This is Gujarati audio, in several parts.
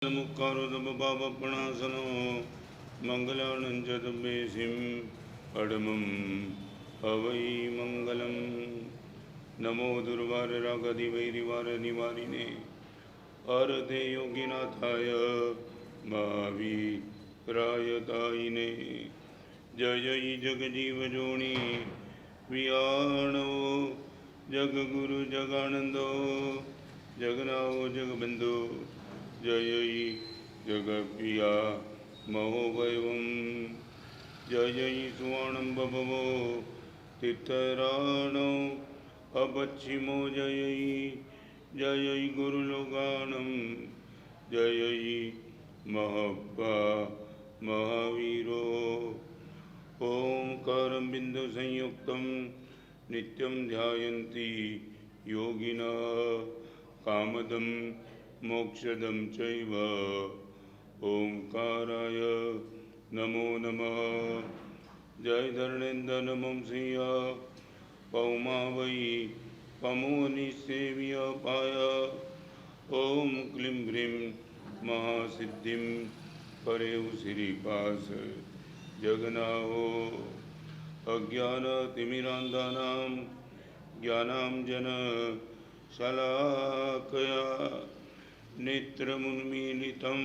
मुक्कारुदपापणासनो मङ्गलानं च तब्बेसिं अडमं हवै मङ्गलं। नमो दुर्वाररागधिवैरिवारनिवारिणे हरते योगिनाथाय महावीरायतायिने। जय जगजीवजोनि वियाणो जगगुरु जगानन्दो जगनाओ जगबंधु जय जगप्रिया महोवैवं। जय सुवर्णं बभवो तीर्थराणो अपश्चिमो जय जय गुरुलोकानं जय महब्बा महावीरो। ओंकारं बिंदु संयुक्तं नित्यं ध्यायन्ति योगिनः कामदं मोक्षदं चैव। ओंकाराय नमो नमः। जय धरणेन्द्र नमः सिंह पौमा वै पमोनिसेव्य पाय। ओम क्लीं ह्रीं महासिद्धिं परेव श्रीपास जगन्नाहो। अज्ञानतिमिरान्धानां ज्ञानाञ्जन शलाकया नेत्रमुन्मीलितं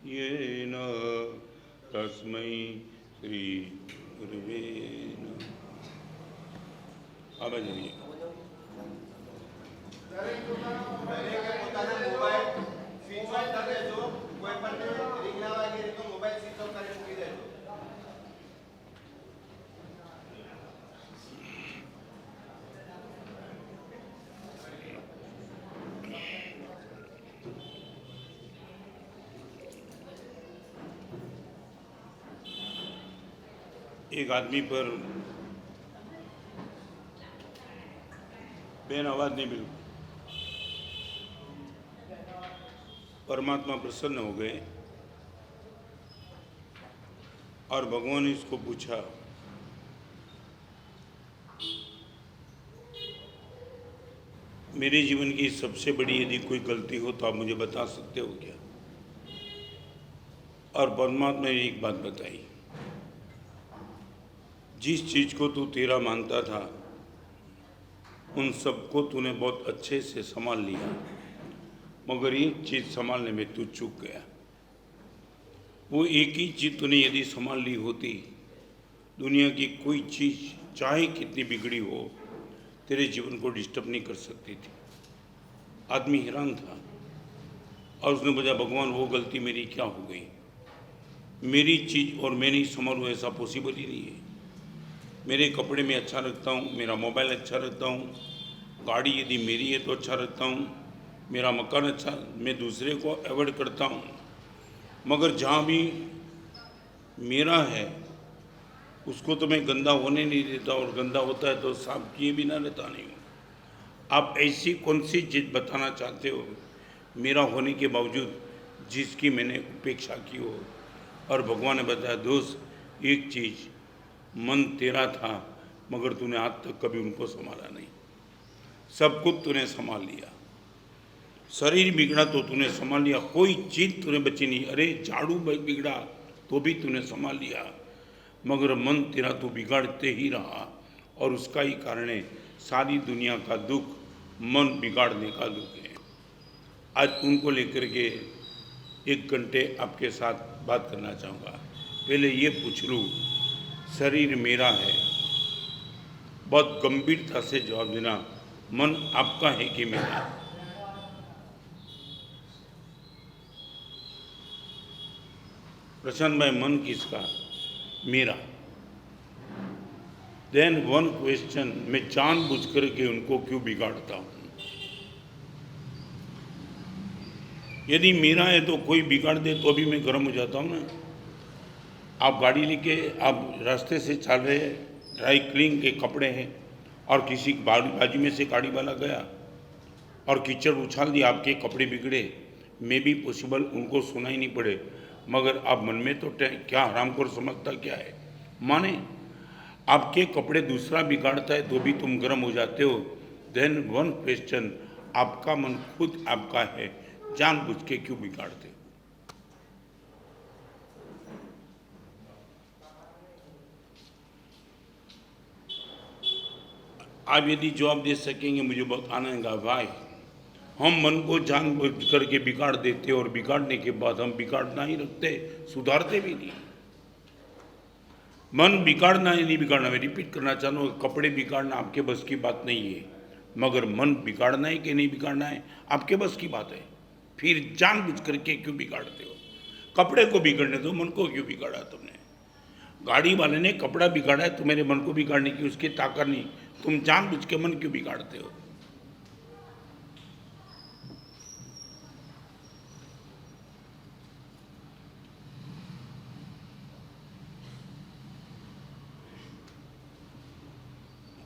येन तस्मै श्री गुरुवे नमः। अब जाइए एक आदमी पर बेन आवाज नहीं मिली। परमात्मा प्रसन्न हो गए और भगवान ने इसको पूछा, मेरे जीवन की सबसे बड़ी यदि कोई गलती हो तो आप मुझे बता सकते हो क्या? और परमात्मा ने एक बात बताई, जिस चीज को तू तेरा मानता था उन सबको तूने बहुत अच्छे से संभाल लिया, मगर एक चीज संभालने में तू चूक गया। वो एक ही चीज तूने यदि संभाल ली होती, दुनिया की कोई चीज चाहे कितनी बिगड़ी हो तेरे जीवन को डिस्टर्ब नहीं कर सकती थी। आदमी हैरान था और उसने बोला, भगवान वो गलती मेरी क्या हो गई? मेरी चीज और मैं नहीं संभालूं ऐसा पॉसिबल ही नहीं है। मेरे कपड़े में अच्छा रखता हूँ, मेरा मोबाइल अच्छा रखता हूँ, गाड़ी यदि मेरी है तो अच्छा रखता हूँ, मेरा मकान अच्छा, मैं दूसरे को अवॉइड करता हूँ, मगर जहाँ भी मेरा है उसको तो मैं गंदा होने नहीं देता, और गंदा होता है तो साफ किए बिना रहता नहीं हूँ। आप ऐसी कौन सी चीज़ बताना चाहते हो मेरा होने के बावजूद जिसकी मैंने उपेक्षा की हो? और भगवान ने बताया, दोस्त एक चीज़, मन तेरा था मगर तूने आज तक कभी उनको संभाला नहीं। सब कुछ तूने संभाल लिया, शरीर बिगड़ा तो तूने संभाल लिया, कोई चीज तूने बची नहीं। अरे झाड़ू बिगड़ा तो भी तूने संभाल लिया, मगर मन तेरा तो बिगाड़ते ही रहा, और उसका ही कारण है सारी दुनिया का दुख मन बिगाड़ने का दुख है। आज उनको लेकर के 1 घंटे आपके साथ बात करना चाहूँगा। पहले ये पूछ लूँ, शरीर मेरा है? बहुत गंभीरता से जवाब देना, मन आपका है कि मेरा? प्रशांत भाई, मन किसका? मेरा। देन वन क्वेश्चन, मैं जानबूझ करके उनको क्यों बिगाड़ता हूँ? यदि मेरा है तो कोई बिगाड़ दे तो भी मैं गर्म हो जाता हूँ ना। आप गाड़ी लेके आप रास्ते से चल रहे हैं, ड्राई क्लीन के कपड़े हैं, और किसी बाजू में से गाड़ी वाला गया और कीचड़ उछाल दिया, आपके कपड़े बिगड़े, मे भी पॉसिबल उनको सुनाई नहीं पड़े, मगर आप मन में तो क्या हरामखोर समझता क्या है? माने आपके कपड़े दूसरा बिगाड़ता है तो भी तुम गर्म हो जाते हो। देन वन क्वेश्चन, आपका मन खुद आपका है, जानबूझ के क्यों बिगाड़ते हो? आप यदि जवाब दे सकेंगे मुझे बहुत आनंद का। भाई, हम मन को जानबूझ करके बिगाड़ देते और बिगाड़ने के बाद हम बिगाड़ना ही रखते, सुधारते भी नहीं। मन बिगाड़ना है, नहीं बिगाड़ना, मैं रिपीट करना चाहता हूँ, कपड़े बिगाड़ना आपके बस की बात नहीं है, मगर मन बिगाड़ना है कि नहीं बिगाड़ना है आपके बस की बात है। फिर जानबूझ करके क्यों बिगाड़ते हो? कपड़े को बिगड़ने दो, मन को क्यों बिगाड़ा तुमने? गाड़ी वाले ने कपड़ा बिगाड़ा है, तुम्हारे मन को बिगाड़ने की उसकी ताकत नहीं, तुम जानबूझ के मन क्यों बिगाड़ते हो?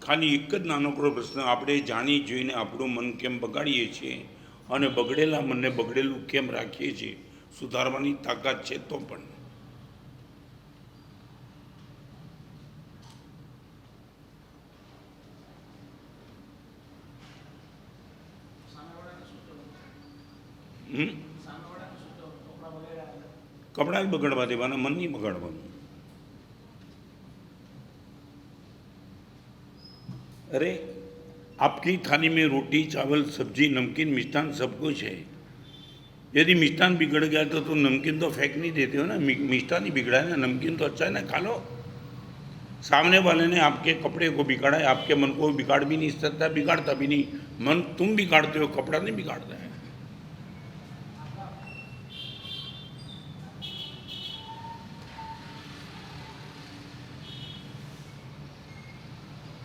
ખાલી એક જ નાનકડો પ્રશ્ન, આપણે જાણી જોઈને આપણું મન કેમ બગાડીએ છીએ અને બગડેલા મનને બગડેલું કેમ રાખીએ છીએ? સુધારવાની તાકાત છે તો પણ કપડાં જ બગાડવા દેવાના, મન નહીં બગાડવાનું. अरे आपकी थाली में रोटी, चावल, सब्जी, नमकीन, मिष्ठान सब कुछ है. यदि मिष्ठान बिगड़ गया तो नमकीन तो फेंक नहीं देते हो ना, मिष्ठान ही बिगड़ा है ना, नमकीन तो अच्छा है ना, खा लो. सामने वाले ने आपके कपड़े को बिगाड़ा है, आपके मन को बिगाड़ भी नहीं सकता, बिगाड़ता भी नहीं. मन तुम बिगाड़ते हो, कपड़ा नहीं बिगाड़ता है.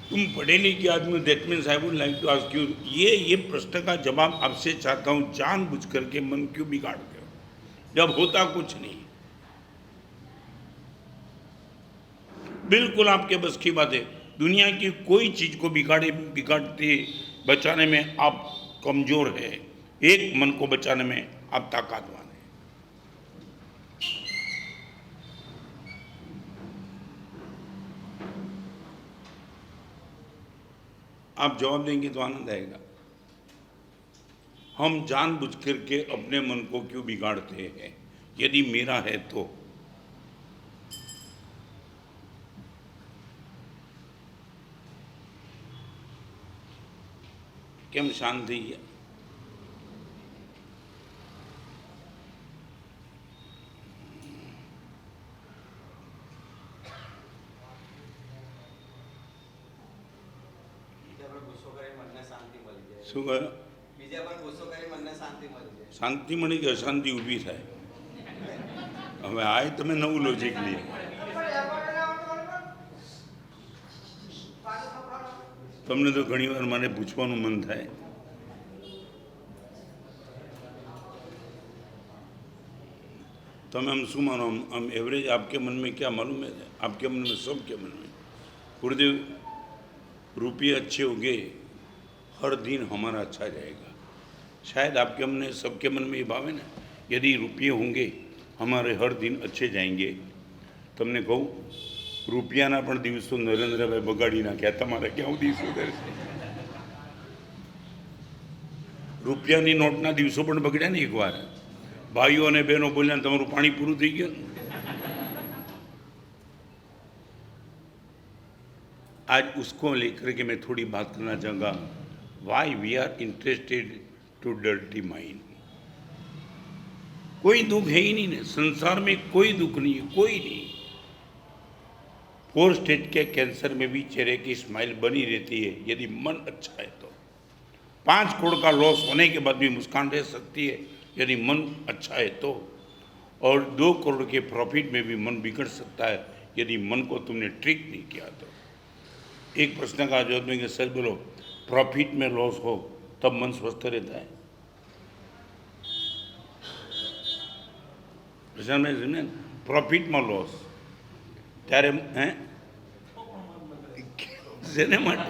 तुम पढ़े लिखे आदमी, that means I would like to ask you, ये प्रश्न का जवाब आपसे चाहता हूँ, जानबूझ करके मन क्यों बिगाड़ते हो जब होता कुछ नहीं? बिल्कुल आपके बस की बात है. दुनिया की कोई चीज को बिगाड़ते बचाने में आप कमजोर है, एक मन को बचाने में आप ताकतवान है. आप जवाब देंगे तो आनंद आएगा. हम जानबूझ करके अपने मन को क्यों बिगाड़ते हैं? यदि मेरा है तो केम शांत થઈ ગયા? શું કહ્યું? શાંતિ મળી કે અશાંતિ ઊભી થાય? હવે આ તમે નવું લોજિક લે. તમને તો ઘણીવાર મને પૂછવાનું મન થાય. તમે આમ શું માનો? આમ એવરેજ आपके मन में क्या मालूम है? आपके मन में, सबके मन में, गुरुदेव, रुपये अच्छे होंगे, हर दिन हमारा अच्छा जाएगा. शायद आपके मन में, सबके मन में ये भाव है ना, यदि रुपये होंगे हमारे हर दिन अच्छे जाएंगे. તમને કહું, રૂપિયાના પણ દિવસો નરેન્દ્રભાઈ બગાડી નાખ્યા, તમારે ક્યાં દિવસો કરશે? રૂપિયાની નોટના દિવસો પણ બગડ્યા ને એકવાર. ભાઈઓ અને બહેનો બોલ્યા તમારું પાણી પૂરું થઈ ગયું. आज उसको लेकर के मैं थोड़ी बात करना चाहूँगा. Why we are interested to dirty mind? कोई दुख है ही नहीं ना संसार में, कोई दुख नहीं है, कोई नहीं. 4 स्टेज के कैंसर में भी चेहरे की स्माइल बनी रहती है यदि मन अच्छा है तो. 5 करोड़ का लॉस होने के बाद भी मुस्कान रह सकती है यदि मन अच्छा है तो. और 2 करोड़ के प्रॉफिट में भी मन बिगड़ सकता है यदि मन को तुमने ट्रिक नहीं किया तो. एक प्रश्न का जवाब देंगे, सर बोलो, प्रॉफिट में लॉस हो तब मन स्वस्थ रहता है? प्रश्न में प्रॉफिट में लॉस ત્યારે हैं જેને માટે?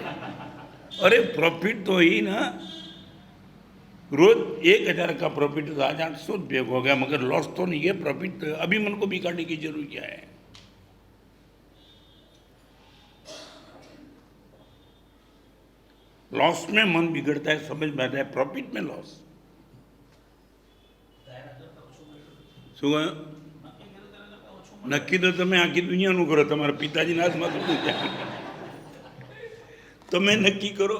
अरे प्रॉफिट तो ही ना, रोज 1000 का प्रॉफिट तो आज 800 रुपये हो गया, मगर लॉस तो नहीं है, प्रॉफिट तो. अभी मन को बिगाड़ने की जरूरत क्या है? लॉस में मन बिगड़ता है, समझ में आता है. प्रॉफिट में लॉस શું કહ્યું? નક્કી તો તમે આખી દુનિયાનું કરો, તમારા પિતાજીના હાથમાં થોડું જાય. તમે નક્કી કરો।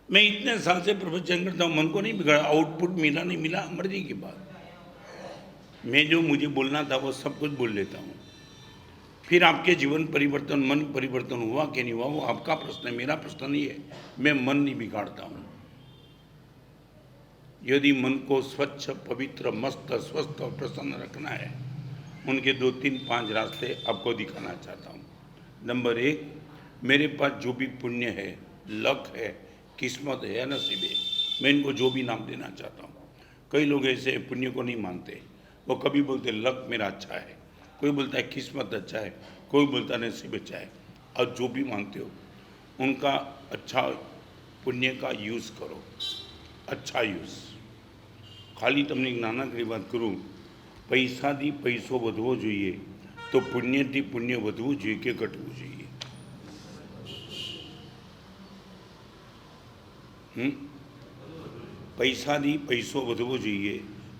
मैं इतने साल से प्रवचन करता हूँ, मन को नहीं बिगाड़ा। आउटपुट मिला नहीं मिला मर्जी की बात। मैं जो मुझे बोलना था वो सब कुछ बोल लेता हूँ। फिर आपके जीवन परिवर्तन, मन परिवर्तन हुआ कि नहीं हुआ वो आपका प्रश्न है, मेरा प्रश्न नहीं है। मैं मन नहीं बिगाड़ता हूँ। यदि मन को स्वच्छ, पवित्र, मस्त, स्वस्थ और प्रसन्न रखना है, उनके 2, 3, 5 रास्ते आपको दिखाना चाहता हूँ। नंबर 1, मेरे पास जो भी पुण्य है, लक है, किस्मत है या नसीब है, मैं इनको जो भी नाम देना चाहता हूँ। कई लोग ऐसे पुण्य को नहीं मानते। वो कभी बोलते लक मेरा अच्छा है, कोई बोलता है किस्मत अच्छा है, कोई बोलता है नसीब अच्छा है। और जो भी मानते हो उनका अच्छा पुण्य का यूज़ करो, अच्छा यूज़। खाली तमने एक नानकड़ी बात करूँ, पैसाથી પૈસો વધવો જોઈએ તો પુણ્યથી પુણ્ય વધવું જોઈએ કે ઘટવું જોઈએ? પૈસાથી પૈસો વધવો જોઈએ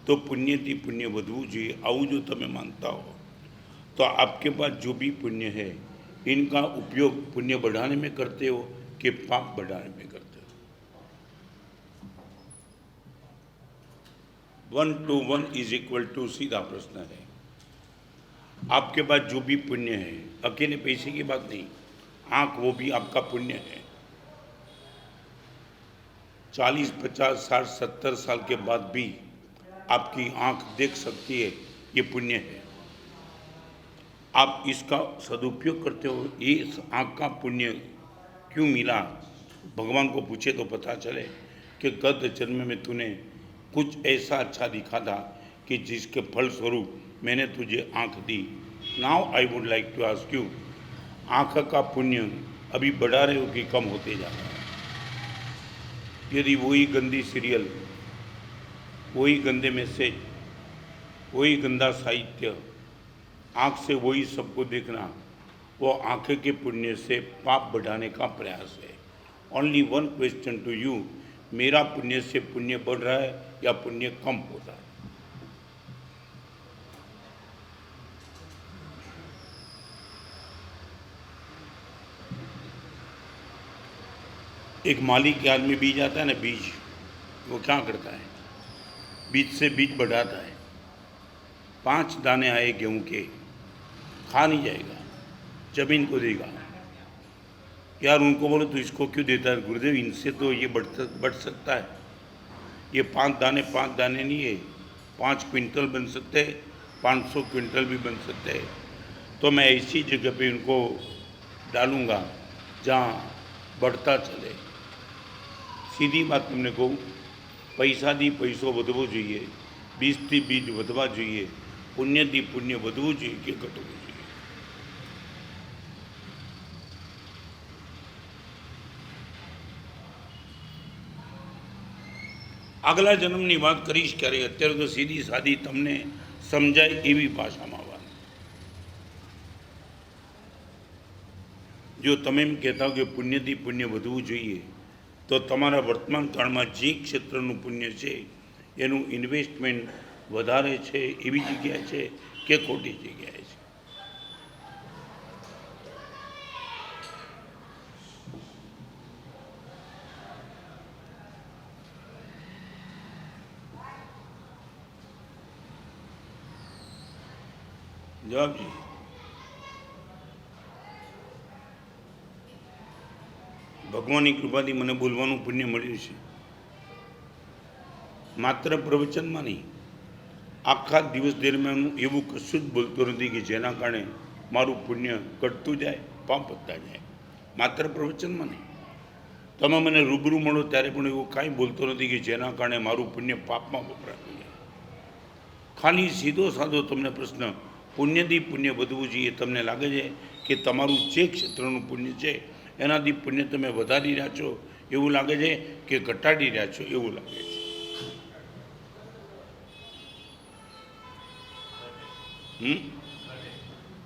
तो पुण्यથી पुण्य વધવું જોઈએ, આવું जो તમે मानता हो तो आपके पास जो भी पुण्य है इनका उपयोग पुण्य बढ़ाने में करते हो कि पाप बढ़ाने में करते हो? 1 to 1 = सीधा प्रश्न है। आपके पास जो भी पुण्य है, अकेले पैसे की बात नहीं, आँख वो भी आपका पुण्य है। 40, 50, 60, 70 साल के बाद भी आपकी आँख देख सकती है, ये पुण्य है। आप इसका सदुपयोग करते हो। ये इस आँख का पुण्य क्यों मिला, भगवान को पूछे तो पता चले कि गत जन्म में तूने कुछ ऐसा अच्छा दिखा था कि जिसके फल स्वरूप मैंने तुझे आँख दी। Now I would like to ask you, आँख का पुण्य अभी बढ़ा रहे हो कि कम होते जा रहा है? यदि वही गंदी सीरियल, वही गंदे मैसेज, वही गंदा साहित्य, आँख से वही सबको देखना, वो आँखें के पुण्य से पाप बढ़ाने का प्रयास है। ओनली 1 क्वेश्चन टू यू, मेरा पुण्य से पुण्य बढ़ रहा है या पुण्य कम हो रहा है? एक माली के हाथ में बीज आता है ना, बीज, वो क्या करता है? बीज से बीज बढ़ाता है। 5 दाने आए गेहूं के, खा नहीं जाएगा, जमीन को देगा। यार उनको बोलो तो इसको क्यों देता है? गुरुदेव इनसे तो ये बढ़ सकता है। ये 5 दाने 5 दाने नहीं है, 5 क्विंटल बन सकते हैं, 500 क्विंटल भी बन सकते हैं। तो मैं ऐसी जगह पे इनको डालूँगा जहाँ बढ़ता चले। सीधी बात तुमने कहूँ, पैसाથી પૈસો વધવો જોઈએ, બીજથી બીજ વધવા જોઈએ, પુણ્યથી પુણ્ય વધવું જોઈએ કે ઘટવું જોઈએ? આગલા જન્મની વાત કરીશ ક્યારે, અત્યારે તો સીધી સાદી તમને સમજાય એવી ભાષામાં વાત। જો તમે એમ કહેતા હો કે પુણ્યથી પુણ્ય વધવું જોઈએ તો તમારા વર્તમાન કાળમાં જે ક્ષેત્રનું પુણ્ય છે એનું ઇન્વેસ્ટમેન્ટ વધારે છે એવી જગ્યાએ છે કે ખોટી જગ્યાએ છે? જવાબ जी। ભગવાનની કૃપાથી મને બોલવાનું પુણ્ય મળ્યું છે, માત્ર પ્રવચનમાં નહીં, આખા દિવસ દરમિયાન હું એવું કશું જ બોલતો નથી કે જેના કારણે મારું પુણ્ય ઘટતું જાય, પાપ વધતા જાય। માત્ર પ્રવચનમાં નહીં, તમે મને રૂબરૂ મળો ત્યારે પણ એવું કાંઈ બોલતો નથી કે જેના કારણે મારું પુણ્ય પાપમાં વપરાતું જાય। ખાલી સીધો સાધો તમને પ્રશ્ન, પુણ્યથી પુણ્ય વધવું જોઈએ, તમને લાગે છે કે તમારું જે ક્ષેત્રનું પુણ્ય છે એનાથી પુણ્ય તમે વધારી રહ્યા છો એવું લાગે છે કે ઘટાડી રહ્યા છો એવું લાગે છે?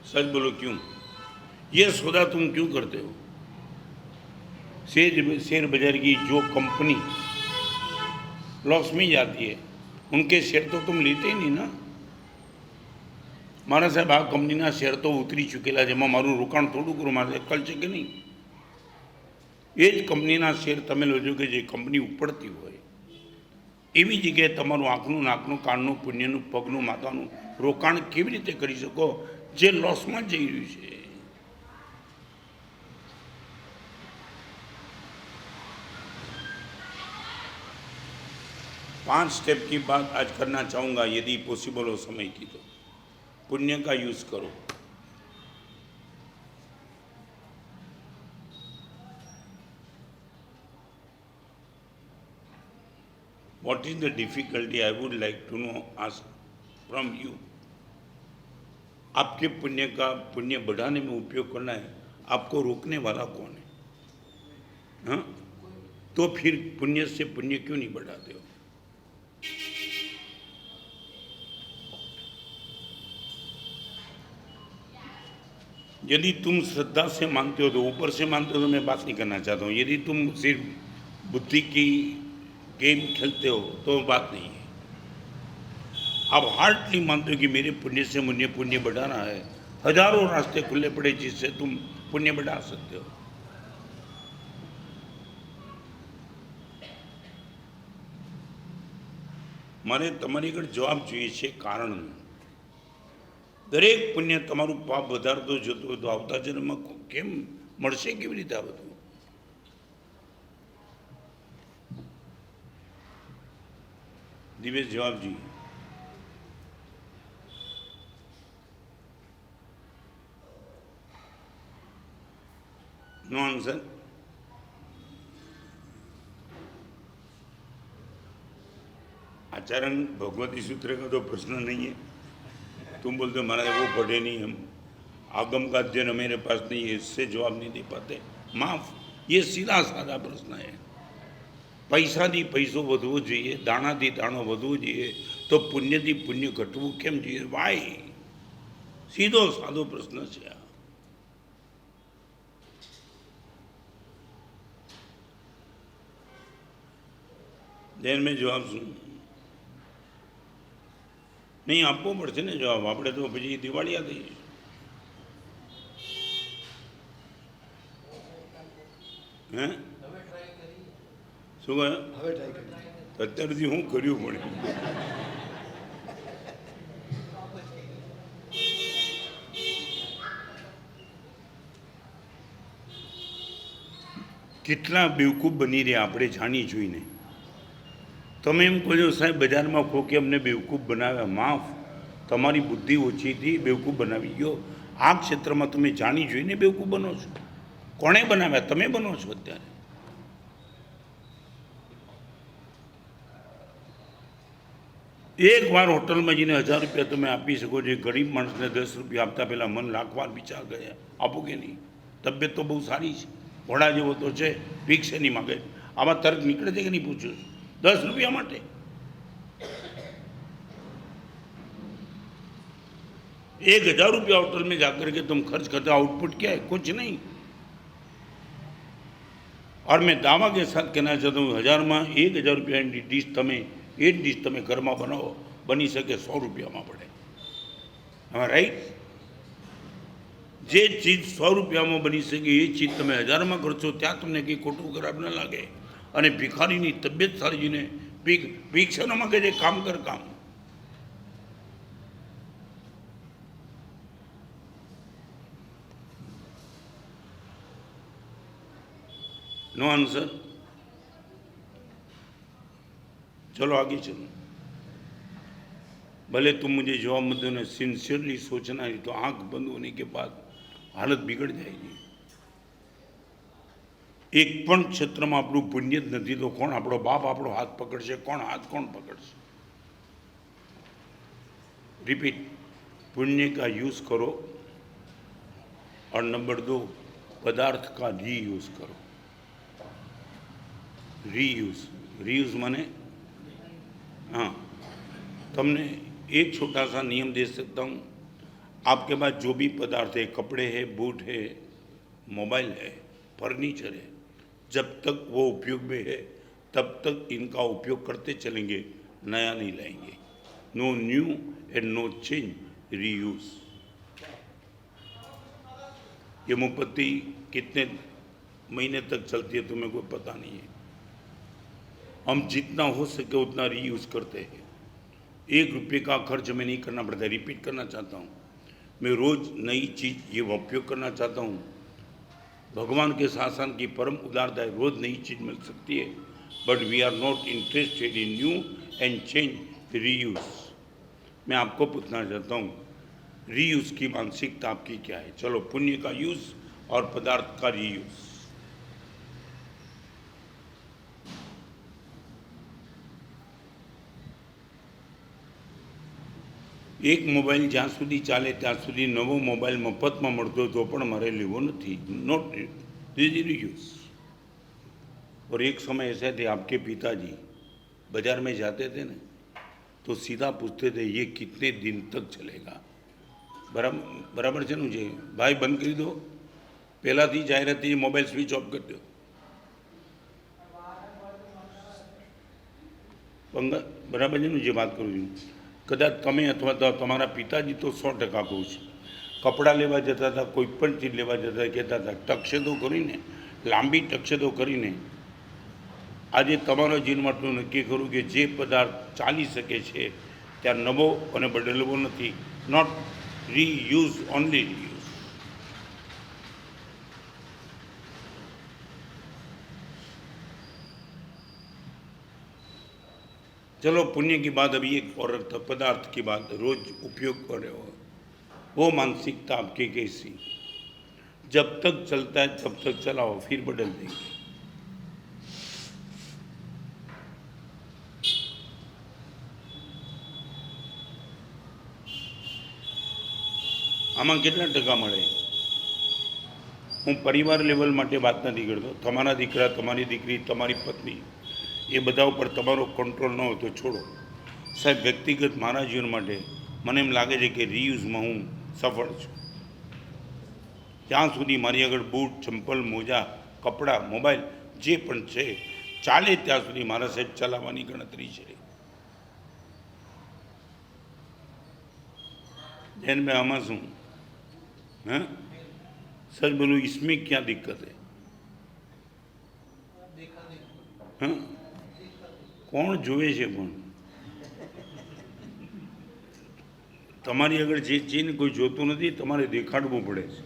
सच बोलो क्यों? ये सौदा तुम क्यों करते हो? शेयर बाजार की जो कंपनी लॉस में जाती है उनके शेयर तो तुम लेते ही नहीं ना। मारा साहब आ कंपनी शेयर तो उतरी चुकेला, जेमा मारू रोकाण थोड़ું करूँ, मारे अक्कल है कि नहीं? એ જ કંપનીના શેર તમે લેજો કે જે કંપની ઉપડતી હોય, એવી જગ્યાએ તમારું આંખનું, નાકનું, કાનનું, પુણ્યનું, પગનું, માથાનું રોકાણ કેવી રીતે કરી શકો જે લોસમાં જઈ રહ્યું છે? पांच स्टेप की बात आज करना चाहूँगा, यदि पॉसिबल हो समय की तो। पुण्य का यूज़ करो। What is the difficulty? I would like to know, ask from you. आपके पुण्य का पुण्य बढ़ाने में उपयोग करना है, आपको रोकने वाला कौन है? हाँ, तो फिर पुण्य से पुण्य क्यों नहीं बढ़ाते हो? यदि तुम श्रद्धा से मानते हो तो, ऊपर से मानते हो तो मैं बात नहीं करना चाहता हूँ। यदि तुम सिर्फ बुद्धि की गेम खेलते हो तो बात नहीं है। आप हार्टली मानते हो कि मेरे पुण्य से मुझे पुण्य बढ़ाना है, हजारों रास्ते खुले पड़े जिससे तुम पुण्य बढ़ा सकते हो। मारे तमारी कड़े जवाब જોઈએ છે કારણ। દરેક પુણ્ય તમારું પાપ વધારતો જતો હોય તો આવતા જન્મમાં કેમ મળશે, કેવી રીતે આ બધું? દિવેશ જવાબજી। No answer. आचरण भगवती सूत्र का तो प्रश्न नहीं है। तुम बोलते हो महाराज वो पढ़े नहीं, हम आगम का अध्ययन मेरे पास नहीं है, इससे जवाब नहीं दे पाते। माफ, ये सीधा साधा प्रश्न है। पैसा थी पैसो વધવો જોઈએ, દાણાથી દાણો વધવો જોઈએ તો પુણ્યથી પુણ્ય ઘટવું કેમ જોઈએ? વાય? सीधो साधो प्रश्न છે। जैन में जवाब सुन नहीं आपको पड़શે ने जवाब, આપણે તો પછી દિવાળિયા થઈ। હે શું કહ્યું? અત્યારથી હું કર્યું પડે? કેટલા બેવકૂફ બની રહ્યા આપણે જાણી જોઈને। તમે એમ કહો સાહેબ બજારમાં ખોકે અમને બેવકૂફ બનાવ્યા। માફ, તમારી બુદ્ધિ ઓછી હતી, બેવકૂફ બનાવી ગયો। આ ક્ષેત્રમાં તમે જાણી જોઈને બેવકૂફ બનો છો। કોણે બનાવ્યા? તમે બનો છો અત્યારે। એક વાર હોટલમાં જઈને 1000 રૂપિયા તમે આપી શકો છો, ગરીબ માણસને 10 રૂપિયા આપતા પહેલાં મન લાખ વાર વિચાર ગયા આપો કે નહીં? તબિયત તો બહુ સારી છે, ઘોડા જેવો તો છે, ભીખ નહીં માગે। આમાં તર્ક નીકળે છે કે નહીં પૂછ્યું? 10 रुपया माटे ₹1000 होटल में जाकर के तुम खर्च करते, आउटपुट क्या है? कुछ नहीं। और मैं दावा के साथ कहना चाहता हूँ 1000 में 1000 रुपया डिश तमें एक डिश तमें घर में बनाવો, बनी सके 100 रुपया में पड़े। हाँ राइट? जे चीज 100 रुपया में बनी सके ये चीज तमें 1000 में खर्चो, त्या तमने कहीं खोटू खराब न लागे। અને ભિખારીની તબિયત સારી જઈને ભીખ છે ને કે જે કામ કર કામ। No answer. चलो आगे चलो। भले तुम मुझे जवाब मत दो, सिंसियरली सोचना है तो आंख बंद होने के बाद हालत बिगड़ जाएगी। एक पण क्षेत्र में આપણું પુણ્ય જ નથી તો કોણ આપણો બાપ આપણો હાથ પકડશે? કોણ હાથ કોણ પકડશે? रिपीट, पुण्य का यूज करो। और नंबर 2, पदार्थ का रीयूज करो। रीयूज माने हाँ, तुमने एक छोटा सा नियम दे सकता हूँ। आपके पास जो भी पदार्थ है, कपड़े है, बूट है, मोबाइल है, फर्नीचर है, जब तक वो उपयोग में है तब तक इनका उपयोग करते चलेंगे, नया नहीं लाएंगे। No new and no change, reuse. ये मोमबत्ती कितने महीने तक चलती है तुम्हें कोई पता नहीं है। हम जितना हो सके उतना रीयूज़ करते हैं। 1 रुपये का खर्च हमें नहीं करना पड़ता है। रिपीट करना चाहता हूँ, मैं रोज़ नई चीज़ ये उपयोग करना चाहता हूँ। भगवान के शासन की परम उदारता है, रोज़ नई चीज़ मिल सकती है, but we are not interested in new and change reuse. मैं आपको पूछना चाहता हूँ, रीयूज़ की मानसिकता आपकी क्या है? चलो, पुण्य का यूज़ और पदार्थ का रीयूज़। एक मोबाइल જ્યાં સુધી ચાલે ત્યાં સુધી નવો મોબાઈલ મફતમાં મળતો તો પણ મારે લેવો નથી, નોટ रीयूज़। और एक समय ऐसे थे, आपके पिताजी बाजार में जाते थे ना, तो सीधा पूछते थे ये कितने दिन तक चलेगा। बराबर છે ને? भाई बंद કરી दो, પહેલાથી જાહેરાત મોબાઈલ સ્વિચ ઓફ કરી દો। બરાબર છે ને જે વાત કરું છું? કદાચ તમે અથવા તો તમારા પિતાજી તો 100% કહું છું, કપડાં લેવા જતા હતા, કોઈ પણ ચીજ લેવા જતા કહેતા હતા ટકશેદો કરીને, લાંબી ટકશેદો કરીને આજે તમારા જીવન માટલું નક્કી કરું કે જે પદાર્થ ચાલી શકે છે ત્યાં નવો અને બદલવો નથી, નોટ રીયુઝ, ઓનલી રીયુઝ। चलो, पुण्य की बात अभी एक और पदार्थ की बात, रोज उपयोग कर रहे हो, वो मानसिकता आपकी कैसी? जब तक चलता है तब तक चलाओ, फिर बदल देंगे। આમાં કેટલા ટકા મળે? હું પરિવાર લેવલ માટે વાત નથી કરતો, તમારા દીકરા, તમારી દીકરી, તમારી પત્ની, એ બધા ઉપર તમારો કંટ્રોલ ન હોય તો છોડો। સાહેબ, વ્યક્તિગત મારા જીવન માટે મને એમ લાગે છે કે રીયુઝમાં હું સફળ છું। ત્યાં સુધી મારી આગળ બૂટ, ચંપલ, મોજા, કપડાં, મોબાઈલ જે પણ છે ચાલે ત્યાં સુધી મારા સાહેબ ચલાવવાની ગણતરી છે। जैन में आमा शू? हाँ, सच बोलो, इसमें क्या दिक्कत है? हाँ, કોણ જોવે છે? પણ તમારી આગળ જે ચીજ કોઈ જોતું નથી, તમારે દેખાડવું પડે છે।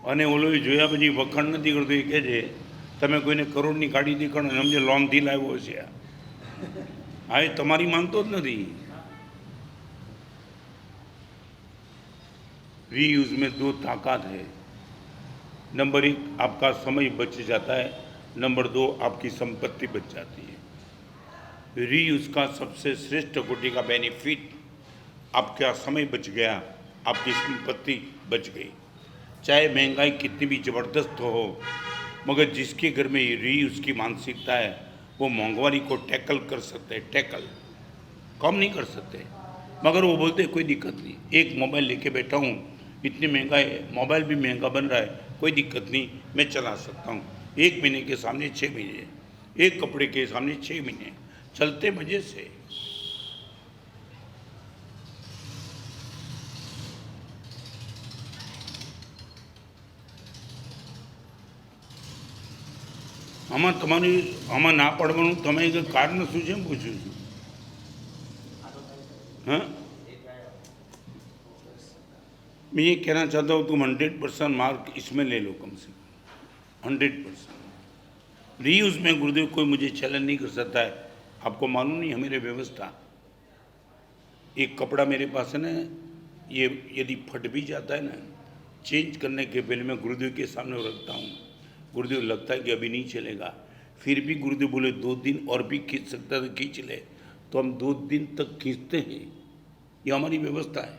અને ઓલો જોયા પછી વખાણ નથી કરતો, એ કહે છે તમે કોઈને કરોડની ગાડી દેખાડો ને સમજે લોનથી લાવ્યો છે। હા, એ તમારી માનતો જ નથી। रीयूज में 2 ताकत है। नंबर 1, आपका समय बच जाता है, नंबर 2, आपकी संपत्ति बच जाती है। रीयूज का सबसे श्रेष्ठ कोटि का बेनिफिट, आपका समय बच गया, आपकी संपत्ति बच गई। चाहे महंगाई कितनी भी ज़बरदस्त हो, मगर जिसके घर में रीयूज की मानसिकता है वो महंगाई को टैकल कर सकते हैं। टैकल कम नहीं कर सकते, मगर वो बोलते कोई दिक्कत नहीं, एक मोबाइल लेके बैठा हूँ, इतनी महंगा है, मोबाइल भी महंगा बन रहा है, कोई दिक्कत नहीं, मैं चला सकता हूँ। 1 महीने के सामने 6 महीने, एक कपड़े के सामने 6 महीने, चलते मजे से। આમાં તમારી આમાં ના પાડવાનું તમે કારણ શું છે પૂછું છું? हाँ, मैं ये कहना चाहता हूँ, तुम 100% मार्क इसमें ले लो, कम से कम 100%। रीयूज में गुरुदेव कोई मुझे चैलेंज नहीं कर सकता है। आपको मालूम नहीं है मेरी व्यवस्था, एक कपड़ा मेरे पास है ना, ये यदि फट भी जाता है ना, चेंज करने के पहले मैं गुरुदेव के सामने रखता हूँ। गुरुदेव लगता है कि अभी नहीं चलेगा, फिर भी गुरुदेव बोले 2 दिन और भी खींच सकता है तो खींच ले, तो हम 2 दिन तक खींचते हैं। ये हमारी व्यवस्था है।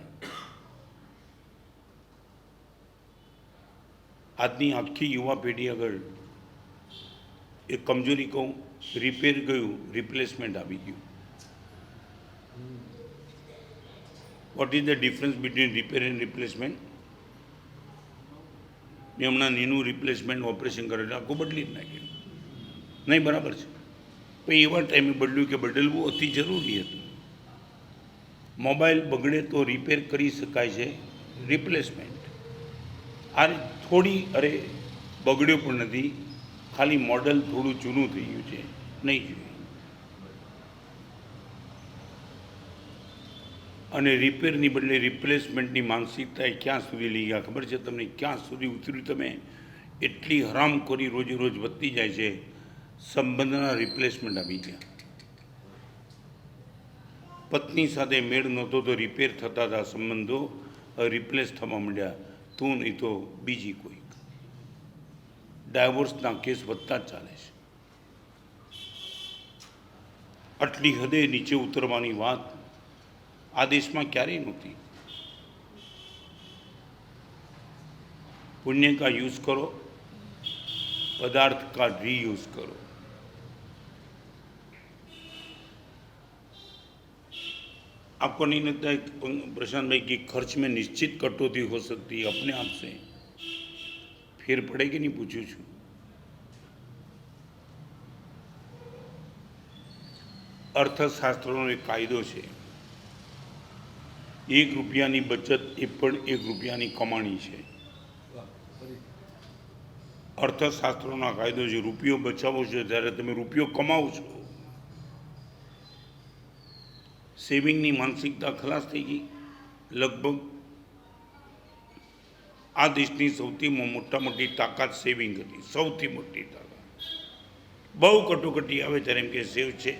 આજની આખી યુવા પેઢી આગળ એક કમજોરી કહું, રિપેર ગયું, રિપ્લેસમેન્ટ આવી ગયું। What is the difference between repair and replacement? મેં હમણાં નીનું રિપ્લેસમેન્ટ ઓપરેશન કરેલું, આખું બદલી જ નાખ્યું। નહીં, બરાબર છે, પણ એવા ટાઈમે બદલ્યું કે બદલવું અતિ જરૂરી હતું। મોબાઈલ બગડે તો રિપેર કરી શકાય છે, રિપ્લેસમેન્ટ। આ થોડી, અરે બગડ્યો પણ નથી, ખાલી મોડલ થોડું જૂનું થઈ ગયું છે, નહીં જોઈએ. અને રિપેરની બદલે રિપ્લેસમેન્ટની માનસિકતા એ ક્યાં સુધી લઈ ગયા ખબર છે તમને? ક્યાં સુધી ઉતર્યું તમે? એટલી હરામખોરી રોજે રોજ વધતી જાય છે. સંબંધના રિપ્લેસમેન્ટ આવી ગયા. પત્ની સાથે મેળ નહોતો તો રિપેર થતા હતા સંબંધો, રિપ્લેસ થવા માંડ્યા. તું નહીં તો બીજી કોઈ. ડાયવોર્સના કેસ વધતા જ ચાલે છે. આટલી હદે નીચે ઉતરવાની વાત આ દેશમાં ક્યારેય નહોતી. पुण्य का यूज करो, पदार्थ का रीयूज करो. आपको नहीं लगता है प्रशांत भाई की खर्च में निश्चित कटौती हो सकती है अपने आप से? फिर पड़ेगी नहीं, पूछू छू. अर्थशास्त्रનો એક કાયદો છે, 1 રૂપિયાની બચત એ પણ 1 રૂપિયાની કમાણી છે. અર્થશાસ્ત્રનો કાયદો છે, રૂપિયો બચાવો છો ત્યારે તમે રૂપિયો કમાવો છો. સેવિંગની માનસિકતા ખલાસ થઈ ગઈ. લગભગ આ દેશની સૌથી મોટી તાકાત સેવિંગ હતી, સૌથી મોટી તાકાત. બહુ કટોકટી આવે ત્યારે એમ કે સેવ છે.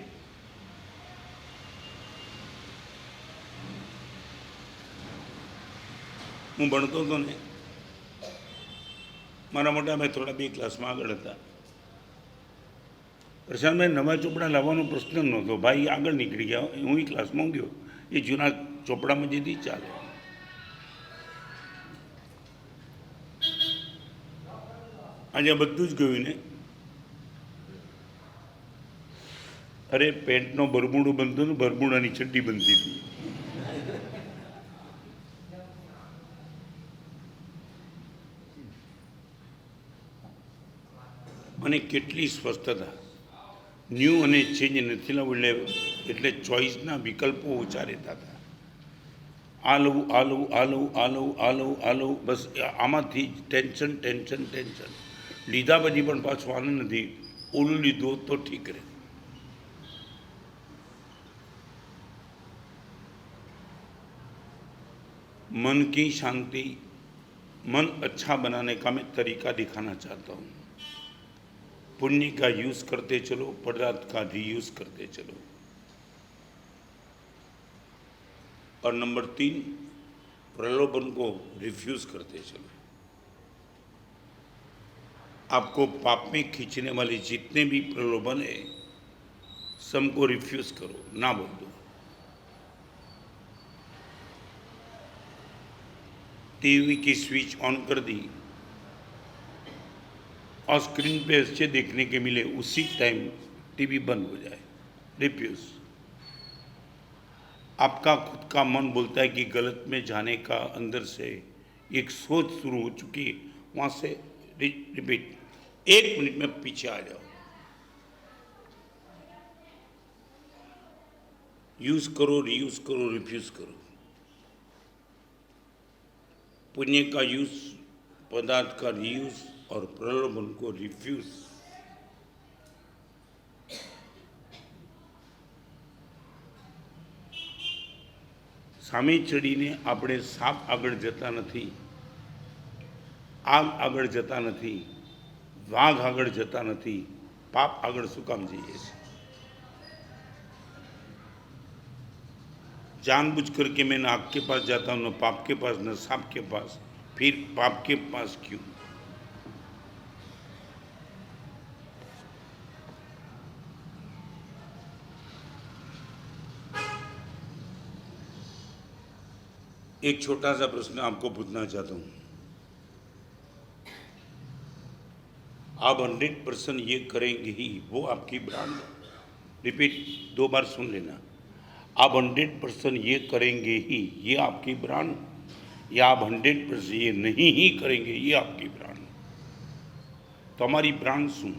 હું ભણતો હતો ને, મારા મોટા ભાઈ થોડા 2 ક્લાસમાં આગળ હતા. પ્રશાંતભાઈ નવા ચોપડા લાવવાનો પ્રશ્ન નહોતો, ભાઈ આગળ નીકળી ગયા, હું એ ક્લાસમાં ગયો, એ જૂના ચોપડામાં જેથી ચાલે. આજે બધું જ ગયું ને. અરે પેન્ટનો બરમુડો બનતો ને, બરમુડાની ચડ્ડી બનતી હતી. અને કેટલી સ્વસ્થતા. ન્યૂ અને ચેન્જ નથી લાવવું એટલે ચોઈસના વિકલ્પો ઓછા રહેતા હતા. આ લઉં, આ લઉં, આ લઉં, આ લઉં, આ લઉં, આ લઉં, બસ આમાંથી જ ટેન્શન ટેન્શન ટેન્શન. લીધા પછી પણ પાછો આનંદ નથી. ઓલું લીધું તો ઠીક રહે. मन की शांति, मन अच्छा बनाने का मैं तरीका दिखाना चाहता हूँ. पुण्य का यूज करते चलो, पदार्थ का रीयूज करते चलो. और नंबर 3, प्रलोभन को रिफ्यूज करते चलो. आपको पाप में खींचने वाले जितने भी प्रलोभन है, सबको रिफ्यूज करो, ना बोल दो. टीवी की स्विच ऑन कर दी और स्क्रीन पे अच्छे देखने के मिले, उसी टाइम टीवी बंद हो जाए. रिफ्यूज. आपका खुद का मन बोलता है कि गलत में जाने का अंदर से एक सोच शुरू हो चुकी है, वहाँ से रिपीट. 1 मिनट में पीछे आ जाओ. यूज करो, रीयूज करो, रिफ्यूज करो. पुण्य का यूज, पदार्थ का रीयूज और प्रलोभन को रिफ्यूज. સામે ચડીને આપણે સાપ આગળ જતા નથી, આગ આગળ જતા નથી, વાઘ આગળ જતા નથી, પાપ આગળ શું કામ જઈએ છીએ? जानबूझ करके मैं न आग के पास जाता हूँ, न पाप के पास, न सांप के पास. फिर पाप के पास क्यों? एक छोटा सा प्रश्न आपको पूछना चाहता हूँ. आप 100% ये करेंगे ही, वो आपकी ब्रांड. रिपीट 2 बार सुन लेना. आप 100% ये करेंगे ही, ये आपकी ब्रांड, या आप 100% ये नहीं ही करेंगे, ये आपकी ब्रांड. તમારી બ્રાન્ડ શું?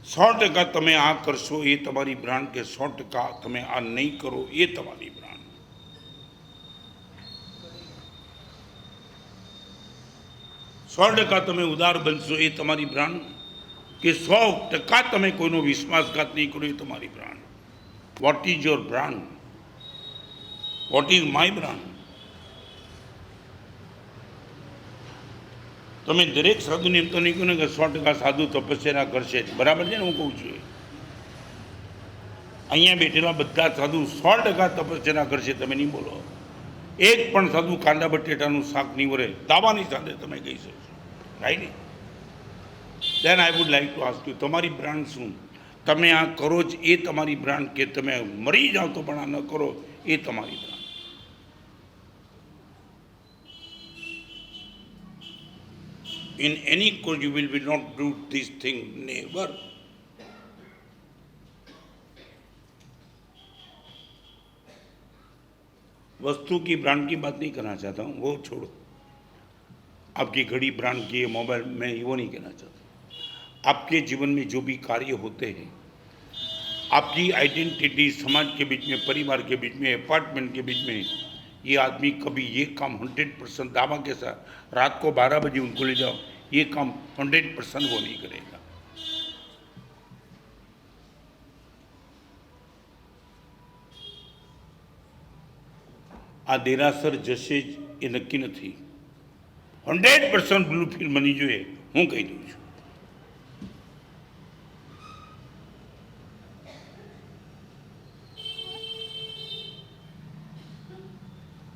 100% તમે આ કરશો એ તમારી બ્રાન્ડ, કે 100% તમે આ નહીં કરો એ તમારી બ્રાન્ડ? 100% તમે ઉદાર બનશો એ તમારી બ્રાન્ડ, કે 100% તમે કોઈનો વિશ્વાસઘાત નહીં કરો એ તમારી brand? What is your brand? What is my brand? તમે દરેક સાધુને એમ તો નહીં કહો ને કે 100% સાધુ તપસ્યા કરશે, બરાબર છે ને? હું કહું છું અહીંયા બેઠેલા બધા સાધુ 100% તપસ્યા કરશે, તમે નહીં બોલો. એક પણ સાધુ કાંદા બટેટાનું શાક નહીં વરે, દાવાની સાથે તમે કહી શકશો, right? Then I would like to ask you, તમારી બ્રાન્ડ શું? તમે આ કરો જ એ તમારી બ્રાન્ડ, કે તમે મરી જાઓ તો પણ આ ન કરો એ તમારી brand? In any course you will not do this thing, never. वस्तु की ब्रांड की बात नहीं करना चाहता हूँ, वो छोड़ो. आपकी घड़ी ब्रांड की है, मोबाइल, मैं वो नहीं कहना चाहता. आपके जीवन में जो भी कार्य होते हैं, आपकी आइडेंटिटी समाज के बीच में, परिवार के बीच में, अपार्टमेंट के बीच में, ये आदमी कभी ये काम 100% दावा के साथ रात को 12 बजे उनको ले जाओ, ये काम 100% वो नहीं करेगा. આ દેરાસર જશે જ એ નક્કી નથી. 100% બ્લુ ફિલ્મ બની જોઈએ, હું કહી દઉં છું.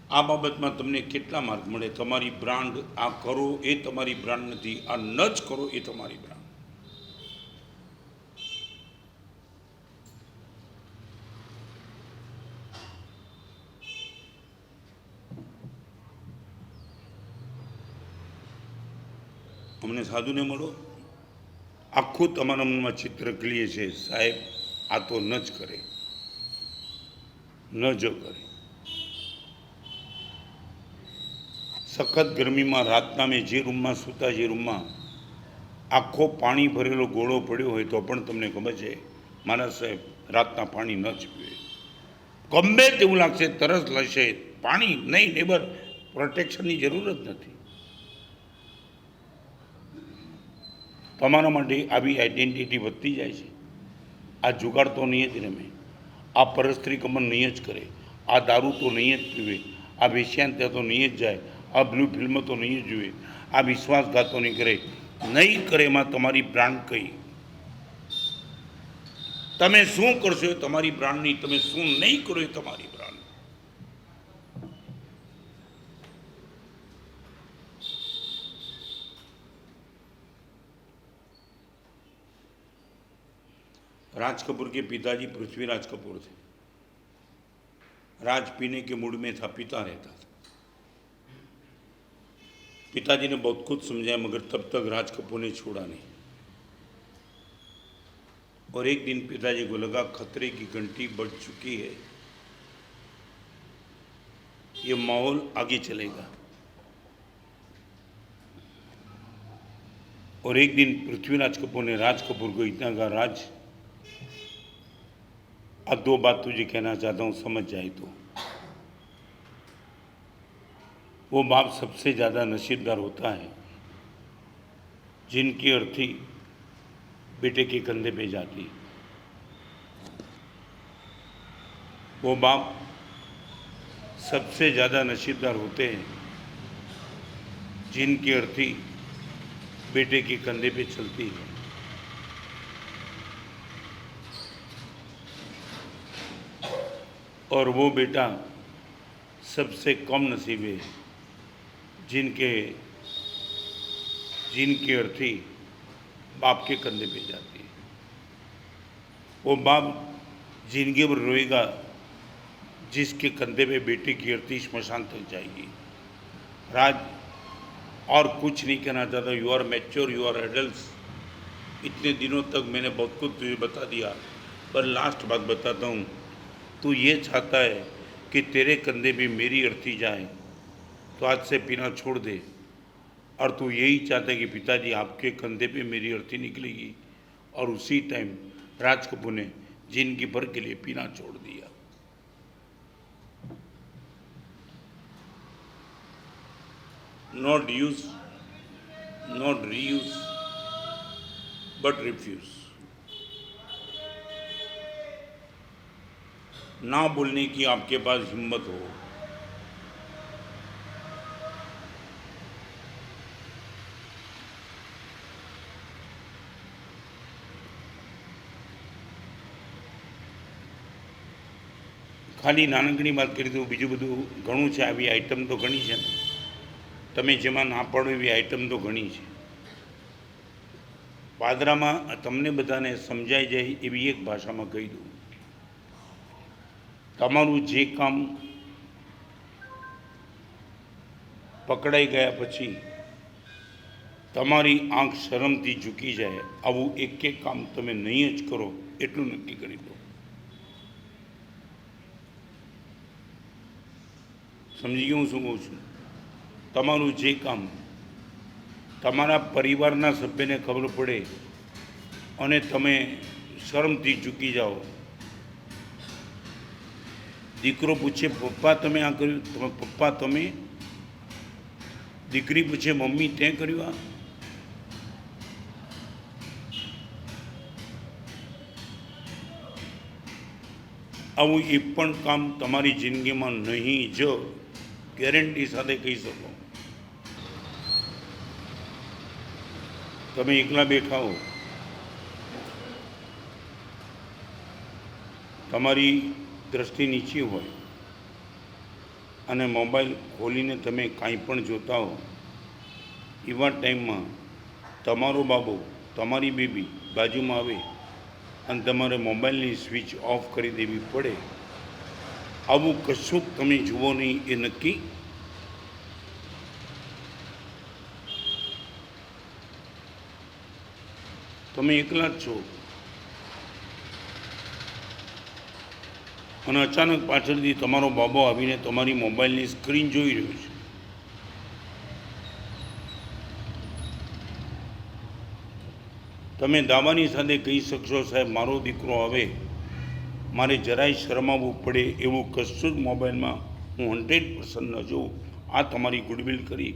આ બાબતમાં તમને કેટલા માર્ક મળે? તમારી બ્રાન્ડ, આ કરો એ તમારી બ્રાન્ડ નથી, આ ન જ કરો એ તમારી બ્રાન્ડ. અમને સાધુને મળો, આખું તમારા મનમાં ચિત્ર ક્લીએ છે, સાહેબ આ તો ન જ કરે, ન જ કરે. સખત ગરમીમાં રાતના મેં જે રૂમમાં સૂતા, જે રૂમમાં આખો પાણી ભરેલો ગોળો પડ્યો હોય તો પણ તમને ખબર છે મારા સાહેબ રાતના પાણી ન જ પીવે. ગમે તેવું લાગશે, તરસ લેશે, પાણી નહીં, નેબર, પ્રોટેક્શનની જરૂર જ નથી. તમારા માટે આવી આઈડેન્ટિટી વધતી જાય છે. આ જુગાડ તો નહીં જ રમે, આ પરસ્ત્રી કમન નહીં જ કરે, આ દારૂ તો નહીં જ પીવે, આ વેશ્યાંત્ય તો નહીં જ જાય, આ બ્લુ ફિલ્મ તો નહીં જ જોઈએ, આ વિશ્વાસઘાત તો નહીં કરે. નહીં કરે એમાં તમારી બ્રાન્ડ કઈ? તમે શું કરશો એ તમારી બ્રાન્ડ નહીં, તમે શું નહીં કરો એ તમારી બ્રાન્ડ. राज कपूर के पिताजी पृथ्वीराज कपूर थे. राज पीने के मूड में था, पीता रहता था. पिताजी ने बहुत कुछ समझाया मगर तब तक राज कपूर ने छोड़ा नहीं. और एक दिन पिताजी को लगा खतरे की घंटी बढ़ चुकी है, ये माहौल आगे चलेगा. और एक दिन पृथ्वीराज कपूर ने राज कपूर को इतना कहा, राज अब 2 बात तुझे कहना चाहता हूँ, समझ जाए तो. वो बाप सबसे ज़्यादा नसीबदार होता है जिनकी अर्थी बेटे के कंधे पे जाती. वो बाप सबसे ज़्यादा नसीबदार होते हैं जिनकी अर्थी बेटे के कंधे पे चलती है. और वो बेटा सबसे कम नसीबे जिनकी अर्थी बाप के कंधे पे जाती है. वो बाप जिंदगी भर रोएगा जिसके कंधे पे बेटे की अर्थी स्मशान तक जाएगी. राज और कुछ नहीं कहना चाहता, you are mature, you are adult. इतने दिनों तक मैंने बहुत कुछ तुझे बता दिया, पर लास्ट बात बताता हूँ. तू ये चाहता है कि तेरे कंधे पे मेरी अर्थी जाए तो आज से पीना छोड़ दे. और तू यही चाहता है कि पिताजी आपके कंधे पे मेरी अर्थी निकलेगी. और उसी टाइम राज कपूर ने जिंदगी भर के लिए पीना छोड़ दिया. Not use not reuse, but refuse. ना बोलने की आपके पास हिम्मत हो, ખાલી નાનકડી વાત કરી દઉં, બીજું બધું ઘણું છે. આવી આઈટમ તો ઘણી છે ને, તમે જેમાં ના પાડો એવી આઈટમ તો ઘણી છે. પાદરામાં તમને બધાને સમજાઈ જાય એવી એક ભાષામાં કહી દઉં, તમારું જે કામ પકડાઈ ગયા પછી તમારી આંખ શરમથી ઝૂકી જાય, આવું એક કામ તમે નહીં જ કરો એટલું નક્કી કરી દો. સમજી ગયું શું કહું છું? તમારું જે કામ તમારા પરિવારના સભ્યને ખબર પડે અને તમે શરમથી ઝૂકી જાઓ. દીકરો પૂછે પપ્પા તમે આ કર્યું, તમે પપ્પા તમે, દીકરી પૂછે મમ્મી તે કર્યું આ. આવું એક પણ કામ તમારી જિંદગીમાં નહીં જ, ગેરંટી સાથે કહી શકો. તમે એકલા બેઠા હો, તમારી દ્રષ્ટિ નીચી હોય અને મોબાઈલ ખોલીને તમે કાંઈ પણ જોતા હો, એવા ટાઈમમાં તમારો બાબો તમારી બેબી બાજુમાં આવે અને તમારે મોબાઈલની સ્વિચ ઓફ કરી દેવી પડે, આવું કશું જ તમે જુઓ નહીં એ નક્કી. તમે એકલા જ છો અને અચાનક પાછળથી તમારો બાબો આવીને તમારી મોબાઈલની સ્ક્રીન જોઈ રહ્યો છે. તમે દાવાની સાથે કહી શકશો સાહેબ મારો દીકરો આવે, મારે જરાય શરમાવવું પડે એવું કશું જ મોબાઈલમાં હું 100% ન જોઉં. આ તમારી ગુડવિલ કરી.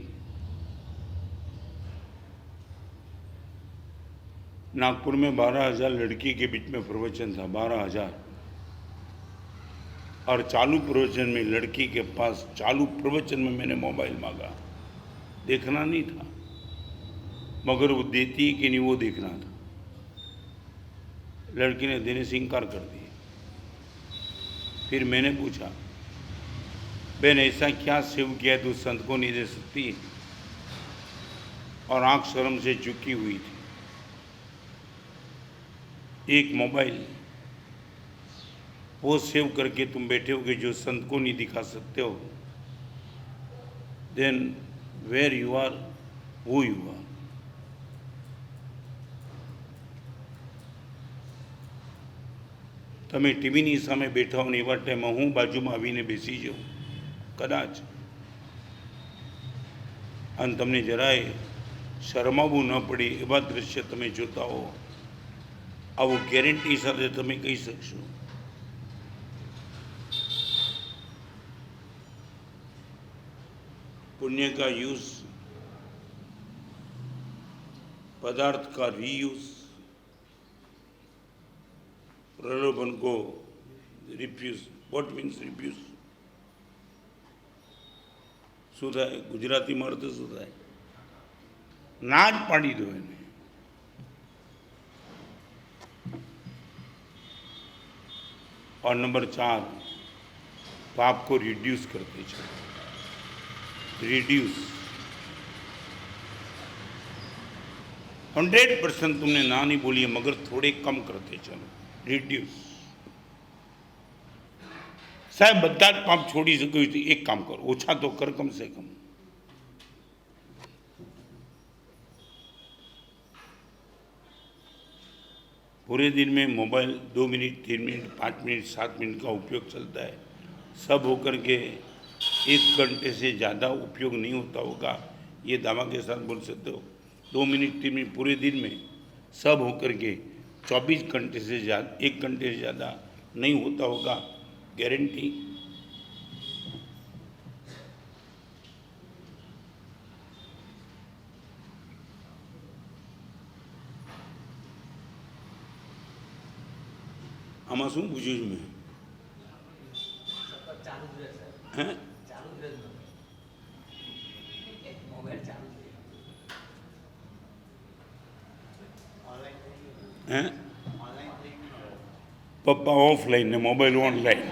नागपुर में 12,000 लड़की के बीच में प्रवचन था, 12,000, और चालू प्रवचन में लड़की के पास चालू प्रवचन में मैंने मोबाइल मांगा. देखना नहीं था, मगर वो देती है कि नहीं वो देखना था. लड़की ने देने से इनकार कर दिया. फिर मैंने पूछा बहन ऐसा क्या सेव किया तो संत को नहीं दे सकती, और आंख शर्म से झुकी हुई थी. एक मोबाइल वो सेव करके तुम बैठे हो कि जो संत को नहीं दिखा सकते हो, then where you are, who you are. તમે ટીવીની સામે બેઠા હો ને એવા ટાઈમમાં હું બાજુમાં આવીને બેસી જાઉં કદાચ, અને તમને જરાય શરમાવવું ન પડે એવા દ્રશ્ય તમે જોતા હો, આવું ગેરંટી સાથે તમે કહી શકશો. पुण्य का यूज, पदार्थ का रीयूज, प्रलोभन को रिफ्यूज. What means refuse? શું થાય ગુજરાતીમાં અર્થ શું થાય? ના જ પાડી દો એને. और नंबर 4, पाप को रिड्यूस करते चलो. रिड्यूस 100% तुमने ना नहीं बोली मगर थोड़े कम करते चलो. रिड्यूस. साहब બધા જ પાપ છોડી શકો તો એક કામ કરો, ઓછા તો કર કમ સે કમ. पूरे दिन में mobile 2 minute 3 minute 5 minute 7 minute का उपयोग चलता है. सब होकर के 1 घंटे से ज़्यादा उपयोग नहीं होता होगा, ये दावा के साथ बोल सकते हो. 2 मिनट 3 मिनट पूरे दिन में सब होकर के 24 घंटे से ज़्यादा, 1 घंटे से ज़्यादा नहीं होता होगा, गारंटी. આમાં શું પૂછ્યું છે મેં? હે હે પપ્પા ઓફલાઈન ને મોબાઈલ ઓનલાઈન.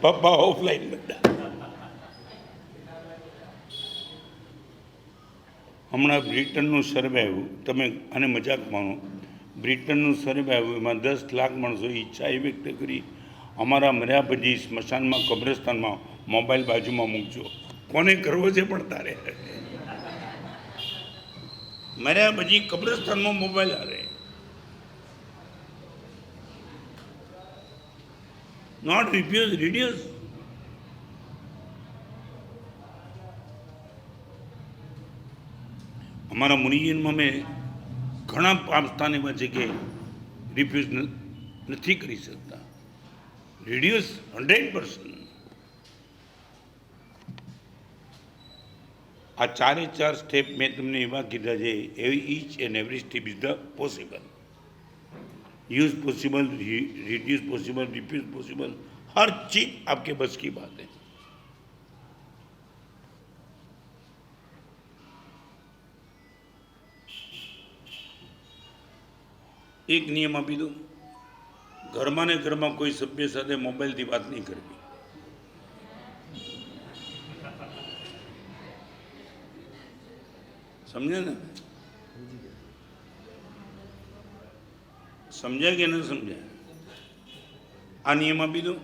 પપ્પા ઓફલાઈન બધા. હમણાં બ્રિટનનું સર્વે આવ્યું, તમે આને મજાક માનો, બ્રિટનનું સર્વે આવ્યું, એમાં 10 લાખ માણસો ઈચ્છા એ વ્યક્ત કરી અમારા મર્યા પછી સ્મશાનમાં કબ્રસ્તાનમાં મોબાઈલ બાજુમાં મૂકજો. કોને કરવો છે પણ તારે? મર્યા પછી કબ્રસ્તાનમાં મોબાઈલ હારે. Not refuse, reduce. અમારા મુનિજીનમાં મેં ઘણા પામસ્થાન એવા છે કે રિફ્યુઝ નથી કરી શકતા. રિડ્યુસ 100%. આ 4 સ્ટેપ મેં તમને એવા કીધા છે, એવી each and every step is the possible. Use possible, reduce possible, refuse possible, हर चीज आपके बस की बात है. एक नियम આપી દો, ઘરમાં ને ઘરમાં કોઈ સભ્ય સાથે મોબાઈલથી વાત નહીં કરવી. સમજે ને? સમજાય કે ન સમજાય? આ નિયમ આપી દો.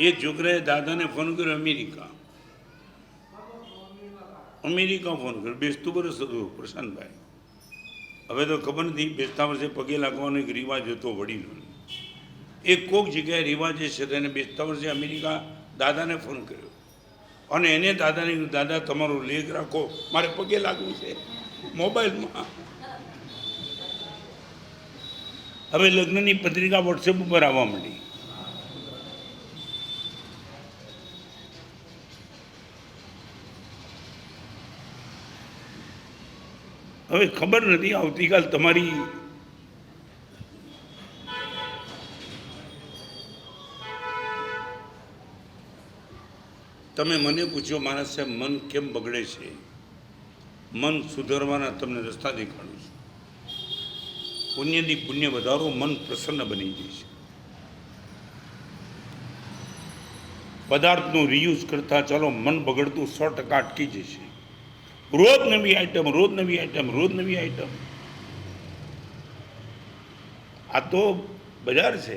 એક છોકરાએ દાદાને ફોન કર્યો અમેરિકા ફોન કર્યો. બેસતું વર્ષ હતું પ્રશાંતભાઈ. હવે તો ખબર નથી, બેસતા વર્ષે પગે લાગવાનો એક રિવાજ હતો વડીલોને. એક કોક જગ્યાએ રિવાજ છે, તેને બેસતા વર્ષે અમેરિકા દાદાને ફોન કર્યો અને એને દાદાને કીધું, દાદા તમારો લેગ રાખો, મારે પગે લાગવું છે મોબાઈલમાં. હવે લગ્નની પત્રિકા વોટ્સએપ ઉપર આવવા માંડી. હવે ખબર નથી આવતીકાલ તમારી તમે મને પૂછો મારા સાહેબ મન કેમ બગડે છે? મન સુધારવાના તમને રસ્તા દેખાડું છું. પુણ્યથી પુણ્ય વધારો, મન પ્રસન્ન બની જશે. પદાર્થનો રિયુઝ કરતા ચાલો, મન બગડતું 100% અટકી જશે. રોજ નવી આઈટમ, રોજ નવી આઈટમ, રોજ નવી આઈટમ. આ તો બજાર છે,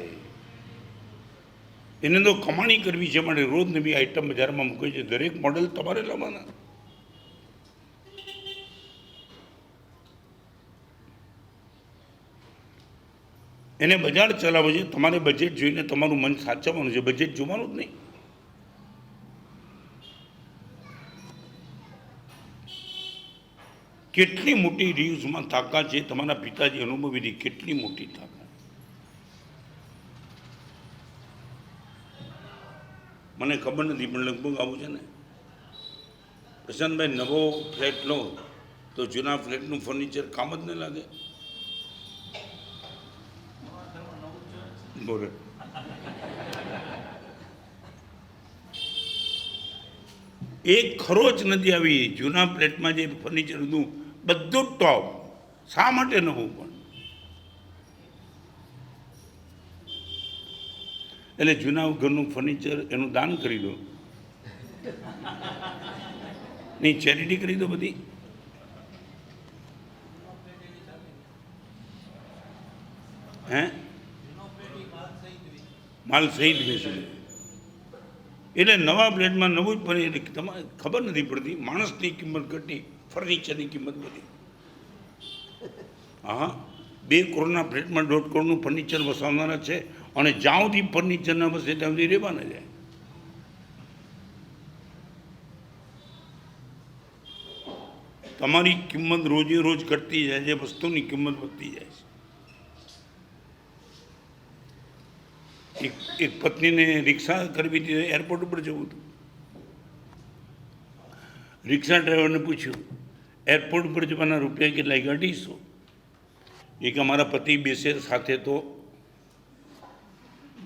એને તો કમાણી કરવી છે, માટે રોજ નવી આઈટમ બજારમાં મૂકે છે. દરેક મોડેલ તમારે લાવવાના. એને બજાર ચલાવવું છે, તમારે બજેટ જોઈને તમારું મન સાચવવાનું છે, બજેટ જોવાનું જ નહીં. કેટલી મોટી રિયુઝમાં તાકાત છે, તમારા પિતાજી અનુભવીની કેટલી મોટી તાકાત. મને ખબર નથી, પણ લગભગ આવું છે ને. પ્રશાંતભાઈ, નવો ફ્લેટ લો તો જૂના ફ્લેટનું ફર્નિચર કામ જ ન લાગે. બોલે એક ખરોચ નથી આવી જૂના ફ્લેટમાં. જે ફર્નિચર હતું બધું ટોપ. શા માટે નવું? પણ એટલે જૂના ઘરનું ફર્નિચર એનું દાન કરી દો, નહીં ચેરિટી કરી દો બધી. હે માલ સહિત બેસી. એટલે નવા ફ્લેટમાં નવું જ બને. એટલે તમારે ખબર નથી પડતી, માણસની કિંમત ઘટી, ફર્નિચરની કિંમત વધી. હા, 2 કરોડના ફ્લેટમાં 1.5 કરોડનું ફર્નિચર વસાવનારા છે, અને જ્યાં સુધી ફર્નિચર ના વસે ત્યાં સુધી રહેવાના જાય. તમારી કિંમત રોજે રોજ ઘટતી જાય છે, વસ્તુની કિંમત વધતી જાય છે. એક પત્નીને રિક્ષા કરવી હતી, એરપોર્ટ ઉપર જવું હતું. રિક્ષા ડ્રાઈવરને પૂછ્યું એરપોર્ટ ઉપર જવાના રૂપિયા કેટલા? 250. એ કે અમારા પતિ બેસે સાથે તો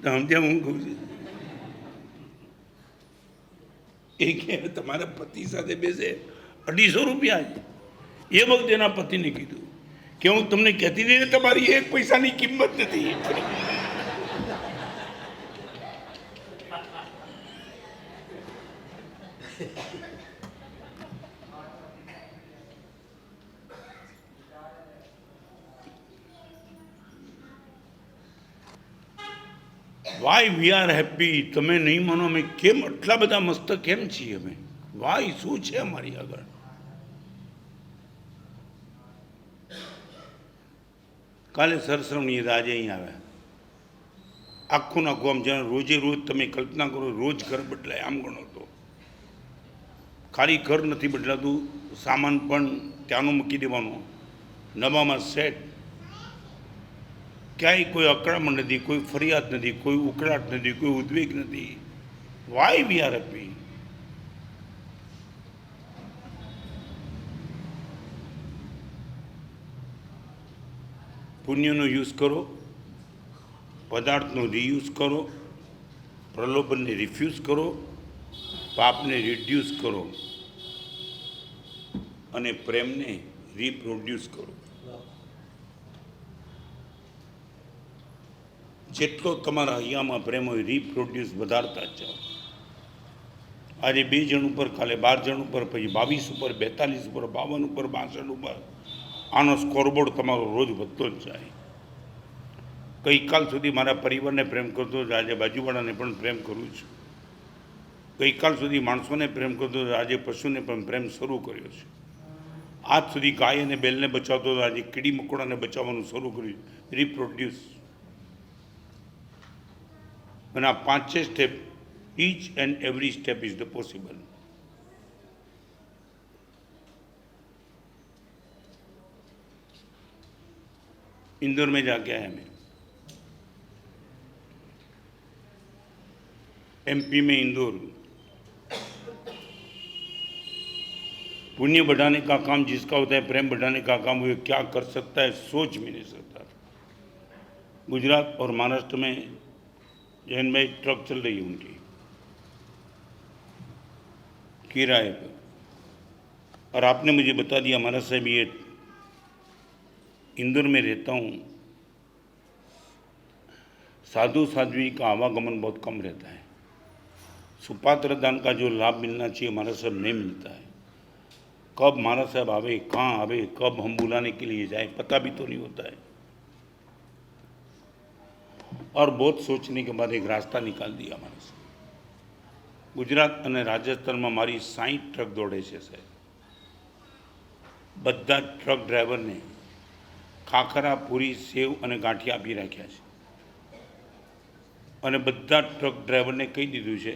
સમજ્યા હું કહું છું? એ કે તમારા પતિ સાથે બેસે 250 રૂપિયા. એ વખતે એના પતિને કીધું કે હું તમને કહેતી હતી ને તમારી 1 પૈસાની કિંમત નથી. Why we are happy. તમે નહીં માનો અમે કેમ આટલા બધા મસ્ત કેમ છીએ અમે? વાય શું છે અમારી આગળ? કાલે સરસવણી આજે અહીં આવ્યા, આખું નાખું આમ જાણે રોજે રોજ તમે કલ્પના કરો રોજ ઘર બદલાય આમ ગણો તો. ખાલી ઘર નથી બદલાતું, સામાન પણ ત્યાંનું મૂકી દેવાનો, નવામાં સેટ. ક્યાંય કોઈ અકળામણ નથી, કોઈ ફરિયાદ નથી, કોઈ ઉકળાટ નથી, કોઈ ઉદ્વેગ નથી. Why we are happy? પુણ્યનો યુઝ કરો, પદાર્થનો રીયુઝ કરો, પ્રલોભનને રિફ્યુઝ કરો, પાપને રિડ્યુસ કરો અને પ્રેમને રીપ્રોડ્યુસ કરો. જેટલો તમારા અહીંયામાં પ્રેમ હોય રીપ્રોડ્યુસ વધારતા જ જાઓ. આજે 2 જણ ઉપર, કાલે 12 જણ ઉપર, પછી 22 ઉપર, 42 ઉપર, 52 ઉપર, 62 ઉપર. આનો સ્કોરબોર્ડ તમારો રોજ વધતો જ જાય. ગઈકાલ સુધી મારા પરિવારને પ્રેમ કરતો હતો, આજે બાજુવાળાને પણ પ્રેમ કરું છું. ગઈકાલ સુધી માણસોને પ્રેમ કરતો હતો, આજે પશુને પણ પ્રેમ શરૂ કર્યો છે. આજ સુધી ગાય અને બેલને બચાવતો હતો, આજે કીડી મકોડાને બચાવવાનું શરૂ કર્યું. રીપ્રોડ્યુસ. અને આ 5 step, inch and every step is the possible. Indore में जाके आए मैं, एमपी में इंदौर. पुण्य बढ़ाने का काम जिसका होता है, प्रेम बढ़ाने का काम वो क्या कर सकता है सोच भी नहीं सकता. गुजरात और महाराष्ट्र में जैन भाई ट्रक चल रही है उनकी किराए पर, और आपने मुझे बता दिया महाराज साहब ये इंदौर में रहता हूँ, साधु साध्वी का आवागमन बहुत कम रहता है. सुपात्र दान का जो लाभ मिलना चाहिए महाराज साहब नहीं मिलता है. कब महाराज साहब आवे, कहाँ आवे, कब हम बुलाने के लिए जाए पता भी तो नहीं होता है. और बहुत सोचने के बाद एक रास्ता निकाल दिया महाराज साहब. गुजरात और राजस्थान में मारी 60 ट्रक दौड़े છે સાહેબ. બધા ટ્રક ડ્રાઈવરને ખાખરા, પૂરી, સેવ અને ગાંઠિયા આપી રાખ્યા છે. અને બધા ટ્રક ડ્રાઈવરને કહી દીધું છે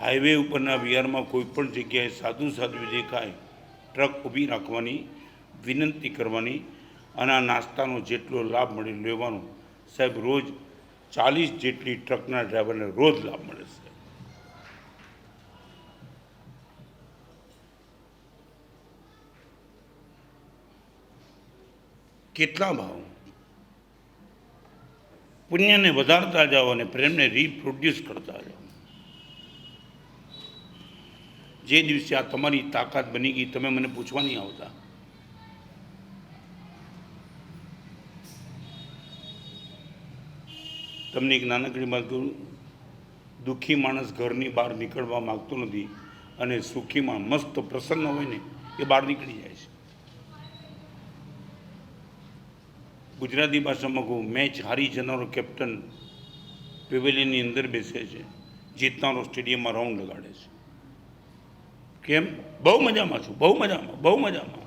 હાઈવે ઉપરના વિહારમાં કોઈપણ જગ્યાએ સાધુ સાધ્વી દેખાય ટ્રક ઊભી રાખવાની, વિનંતી કરવાની અને આ નાસ્તાનો જેટલો લાભ મળે લેવાનો. સાહેબ રોજ 40 જેટલી ટ્રકના ડ્રાઈવરને રોજ લાભ મળે છે. કેટલા ભાવ? પુણ્યને વધારતા જાઓ અને પ્રેમને રીપ્રોડ્યુસ કરતા જાઓ. જે દિવસે આ તમારી તાકાત બની ગઈ તમે મને પૂછવા નહીં આવતા. તમને એક નાનકડી વાત કહું, દુઃખી માણસ ઘરની બહાર નીકળવા માગતો નથી અને સુખી માણસ મસ્ત પ્રસન્ન હોય ને એ બહાર નીકળી જાય છે. ગુજરાતી ભાષામાં કહું, મેચ હારી જનારો કેપ્ટન પેવેલિયનની અંદર બેસે છે, જીતનારો સ્ટેડિયમમાં રાઉન્ડ લગાડે છે. કેમ? બહુ મજામાં છું, બહુ મજામાં, બહુ મજામાં.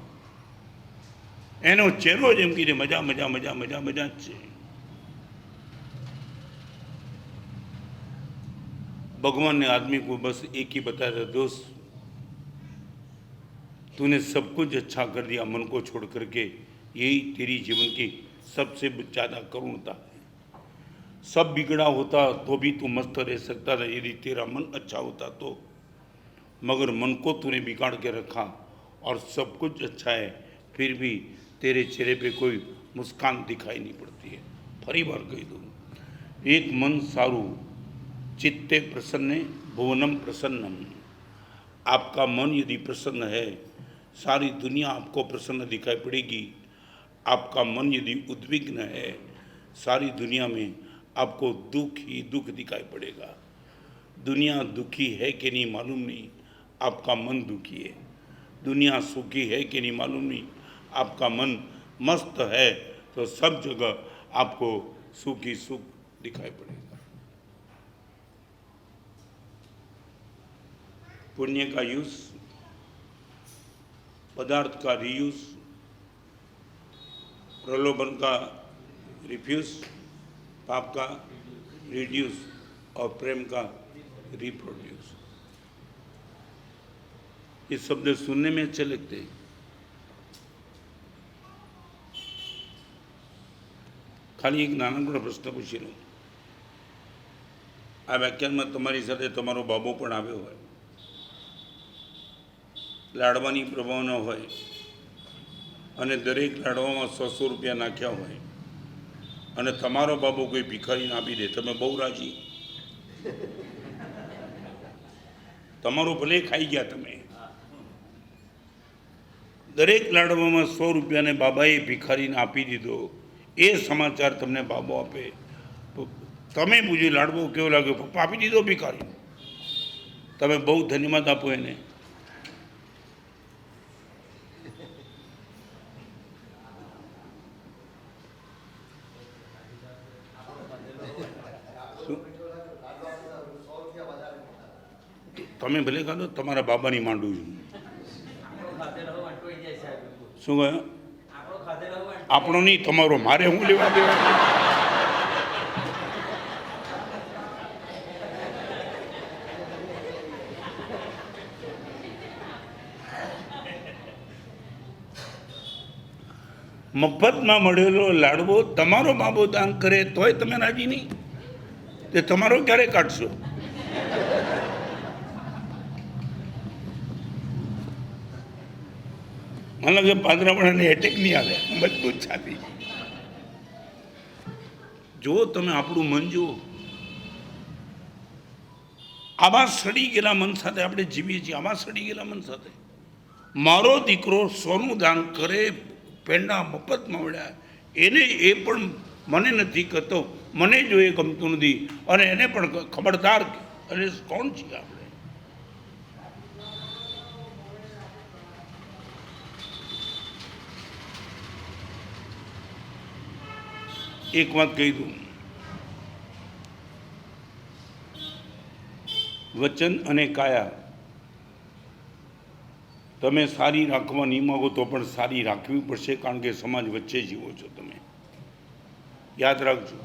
એનો ચહેરો જ એમ કીધે મજા મજા મજા મજા મજા જ છે. भगवान ने आदमी को बस एक ही बताया था, दोस्त तूने सब कुछ अच्छा कर दिया मन को छोड़ करके, यही तेरी जीवन की सबसे ज़्यादा करुणता है. सब बिगड़ा होता तो भी तू मस्त रह सकता था यदि तेरा मन अच्छा होता तो, मगर मन को तूने बिगाड़ के रखा और सब कुछ अच्छा है फिर भी तेरे चेहरे पे कोई मुस्कान दिखाई नहीं पड़ती है। फरी बार कही दूँ, एक मन सारू चित्ते प्रसन्न भुवनम प्रसन्नम। आपका मन यदि प्रसन्न है सारी दुनिया आपको प्रसन्न दिखाई पड़ेगी। आपका मन यदि उद्विग्न है सारी दुनिया में आपको दुख ही दुख दिखाई पड़ेगा। दुनिया दुखी है कि नहीं मालूम नहीं, आपका मन दुखी है। दुनिया सुखी है कि नहीं मालूम नहीं, आपका मन मस्त है तो सब जगह आपको सुख ही सुख दिखाई पड़ेगा। पुण्य का यूज, पदार्थ का रीयूज, प्रलोभन का रिफ्यूज, पाप का रिड्यूस और प्रेम का रिप्रोड्यूस। ये शब्द सुनने में अच्छे लगते हैं। खाली एक नानकड़ो प्रश्न पूछी लो, आ व्याख्यान में तमारी साथे तमारो बाबो पण आव्यो होय, लाडवानी प्रभावना होय अने दरेक लाडवामां 100 રૂપિયા नाख्या होय अने तमारो बाबो कोई भिखारीने आपी दे, तमे बहु राजी? तमारो भले खाई गया, तमे दरेक लाडवामां 100 રૂપિયાને बाबाए भिखारीने आपी दीधो, ए समाचार तमने बाबो आपे तो तमे पूछो लाडવો केवो लाग्यो? पप्पा आपी दीधो भिखारीने, तमे बहु धन्यवाद आपो एने। તમે ભલે ખાધો, તમારા બાબાની માંડું છું। શું કહ્યું? આપણો નહીં, તમારો, મારે હું લેવા દેવા? મફતમાં મળેલો લાડવો તમારો બાબો દાન કરે તોય તમે રાજી નહીં, તે તમારો ક્યારે કાઢશો? મને લાગે પાદરાવાળાને એટેક નહીં આવે, મજબૂત છાતી। જો તમે આપણું મન જુઓ, આવા સડી ગયેલા મન સાથે આપણે જીવીએ છીએ। આવા સડી ગયેલા મન સાથે મારો દીકરો સોનું દાન કરે, પેંડા મફતમાં મળ્યા, એને એ પણ મને નથી કરતો, મને જો એ ગમતું નથી અને એને પણ ખબરદાર, અને કોણ છીએ આપણે? एक बात कही दूँ, वचन अने काया तमे सारी राखवा नहीं मांगो तो पण सारी राखवी पड़शे, कारण के समाज वच्चे जीवो छो। तमे याद राखजो,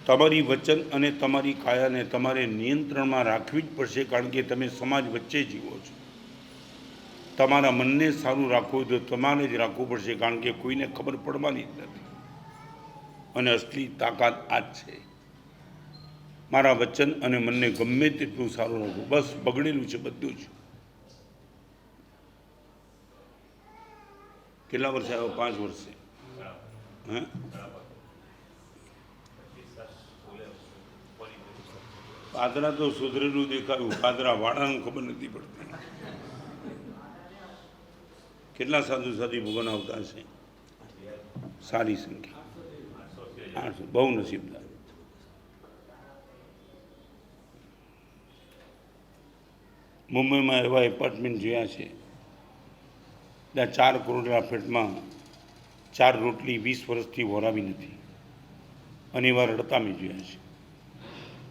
तमारी वचन अने तमारी काया ने तमारे नियंत्रण में राखवी ज पड़शे, कारण के तमे समाज वच्चे जीवो छो। तमारा मन ने सारू राखवुं तो तमारे ज राखवुं पड़शे, कारण के कोईने खबर पड़वानी ज नथी અને असली ताकत आज છે। मारा वचन અને મનને ગમે તેટલું સારું રાખવું, બસ બગડેલું છે બધું જ। કેટલા વર્ષે આવ્યો? 5 વર્ષે। હા, પાદરા તો સુધરેલું દેખાયું, પાદરા વાળાનું ખબર નથી પડતી। કેટલા સાધુ સાધી ભગવાન આવતા હશે? સારી સંખ્યા, 800, बहु नसीबदार। मुंबई में एवं एपार्टमेंट जोया है, 4 करोड़ फ्लेट में 4 रोटली 20 वर्ष थी वरावी नहीं, अने एवा रड़ता में जोया है।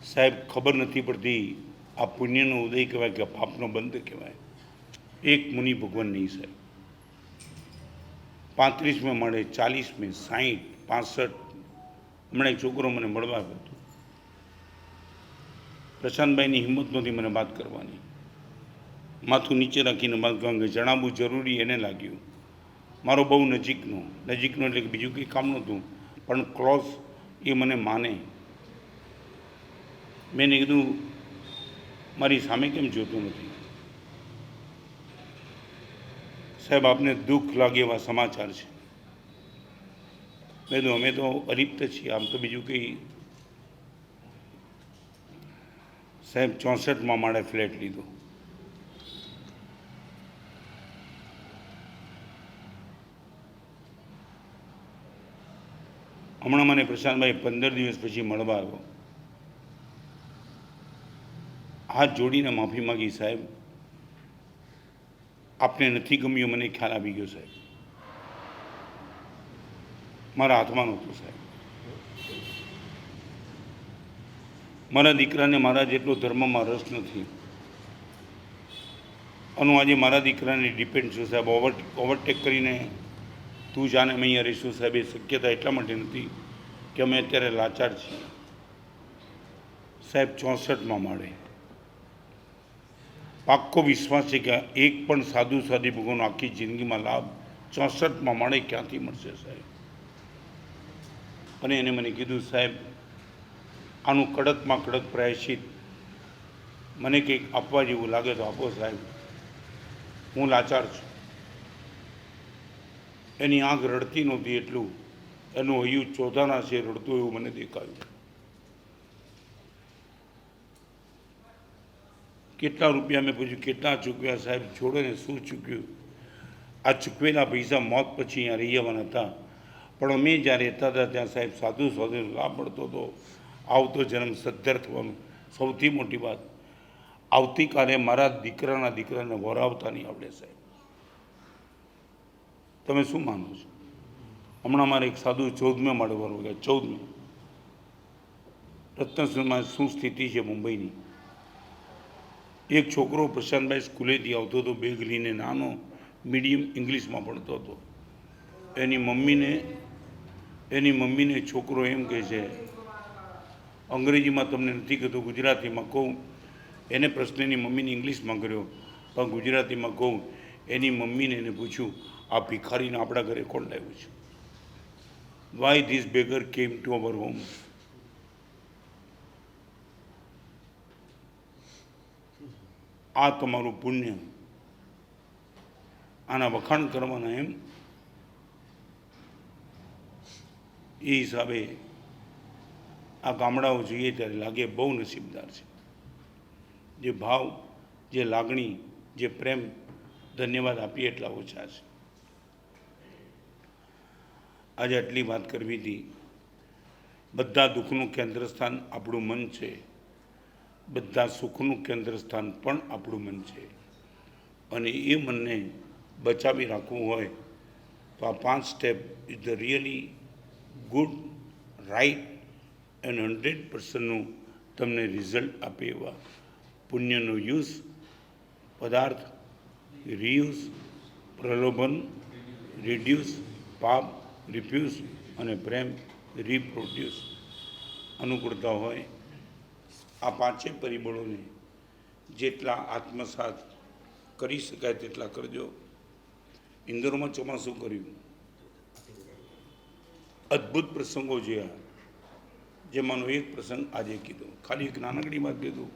साहेब खबर नहीं पड़ती आ पुण्यनो उदय कहवाय कि पापनो बंध कहवाय। एक मुनि भगवान नहीं साहेब, 35 में मळे, 40 में, 60, 65। हमणे एक छोकरो मने मळवा आव्यो हतो। प्रशांतभाईनी हिम्मत नहोती मने बात करवानी, माथुं नीचे राखीने बात करवानी जणावવું जरूरी एने लाग्युं। मारो बहु नजीकनो एटले કે બીજું કંઈ કામ નહોતું, પણ ક્લોઝ એ મને માને. મેં કીધું મારી સામે કેમ જોતું નથી? સાહેબ આપને દુઃખ લાગે એવા સમાચાર છે. મેં કીધું અમે તો અલિપ્ત છીએ, આમ તો બીજું કંઈ. સાહેબ 64માં માળે ફ્લેટ લીધો. હમણાં મને પ્રશાંતભાઈ 15 દિવસ પછી મળવા આવ્યો. હાથ જોડીને માફી માગી, સાહેબ આપને નથી ગમ્યું, મને ખ્યાલ આવી ગયો સાહેબ, મારા હાથમાં નહોતું સાહેબ. મારા દીકરાને મારા જેટલો ધર્મમાં રસ નથી, અને આજે મારા દીકરાને ડિપેન્ડ છું સાહેબ. ઓવરટેક કરીને તું જાને અમે અહીંયા રહીશું સાહેબ, એ શક્યતા એટલા માટે નથી કે અમે અત્યારે લાચાર છીએ સાહેબ. 64માં માળે પાક્કો વિશ્વાસ છે કે એક પણ સાધુ સાધી ભગવાનનો આખી જિંદગીમાં લાભ 64માં માળે ક્યાંથી મળશે સાહેબ? અને એને મને કીધું, સાહેબ આનું કડકમાં કડક પ્રાયશ્ચિત મને કંઈક આપવા જેવું લાગે તો આપો સાહેબ, હું લાચાર છું. એની આંખ રડતી નહોતી એટલું એનું હૈયું ચોધાના છે રડતું એવું મને દેખાયું. કેટલા રૂપિયા મેં પૂછ્યું, કેટલા ચૂકવ્યા સાહેબ? છોડો ને, શું ચૂક્યું? આ ચૂકવેલા પૈસા મોત પછી અહીંયા રહી જવાના હતા, પણ અમે જ્યાં રહેતા હતા ત્યાં સાહેબ સાધુ સાધુનો લાભ મળતો હતો. આવતો જન્મ સદ્ધર થવાનું. સૌથી મોટી વાત, આવતીકાલે મારા દીકરાના દીકરાને વરાવતા નહીં આવડે સાહેબ. તમે શું માનો છો? હમણાં મારે એક સાધુ 14મે માળે વરવા ગયા. 14મે રત્નસુરમાં શું સ્થિતિ છે મુંબઈની. એક છોકરો પ્રશાંતભાઈ સ્કૂલેથી આવતો હતો, બેગ લઈને, નાનો, મીડિયમ ઇંગ્લિશમાં ભણતો હતો. એની મમ્મીને છોકરો એમ કહે છે, અંગ્રેજીમાં તમને નથી કહેતો, ગુજરાતીમાં કહું. એને પ્રશ્ન એની મમ્મીને ઇંગ્લિશમાં કર્યો, પણ ગુજરાતીમાં કહું. એની મમ્મીને એને પૂછ્યું, આ ભિખારીને આપણા ઘરે કોણ લાવ્યું છે? Y this beggar came to our home? આ તમારું પુણ્ય, આના વખાણ કરવાના એમ? એ હિસાબે આ ગામડાઓ જોઈએ ત્યારે લાગે બહુ નસીબદાર છે. જે ભાવ, જે લાગણી, જે પ્રેમ, ધન્યવાદ આપીએ એટલા ઓછા છે. આજે આટલી વાત કરવી હતી. બધા દુઃખનું કેન્દ્ર સ્થાન આપણું મન છે, બધા સુખનું કેન્દ્ર સ્થાન પણ આપણું મન છે. અને એ મનને બચાવી રાખવું હોય તો આ 5 step is the really good, right and 100%નું તમને રિઝલ્ટ આપે એવા પુણ્યનો યુઝ, પદાર્થ, રીયુઝ, પ્રલોભન, રિડ્યુસ, પાપ, રિફ્યુઝ અને પ્રેમ, રીપ્રોડ્યુસ અનુકૂળતા હોય. આ 5 પરિબળોને જેટલા આત્મસાત કરી શકાય તેટલા કરજો. ઇન્દોરમાં ચોમાસું કર્યું, અદ્ભુત પ્રસંગો જોયા, જેમાંનો એક પ્રસંગ આજે કીધો. ખાલી એક નાનકડી વાત કીધું.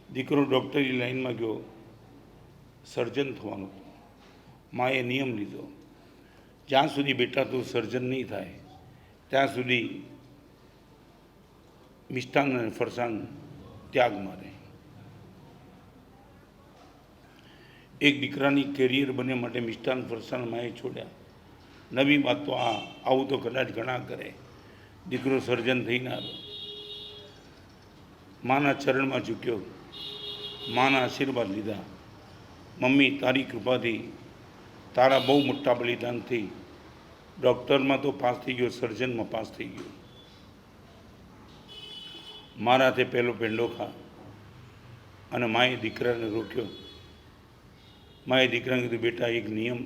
દીકરો ડૉક્ટરની લાઈનમાં ગયો, સર્જન થવાનું હતું. માએ નિયમ લીધો, જ્યાં સુધી બેટા તું સર્જન નહીં થાય ત્યાં સુધી મિષ્ટાન અને ફરસાણ ત્યાગ મારે. એક દીકરાની કેરિયર બને માટે મિષ્ટાન ફરસાણ માએ છોડ્યા. નવી વાત તો આવું તો કદાચ ઘણા કરે. દીકરો સર્જન થઈને આવ્યો, માના ચરણમાં ઝૂક્યો, માના આશીર્વાદ લીધા. મમ્મી તારી કૃપાથી, તારા બહુ મોટા બલિદાનથી ડૉક્ટરમાં તો પાસ થઈ ગયો, સર્જનમાં પાસ થઈ ગયો. મારાથી પહેલો પેંડો ખા. અને માએ દીકરાને રોક્યો. માએ દીકરાને કીધું, બેટા એક નિયમ,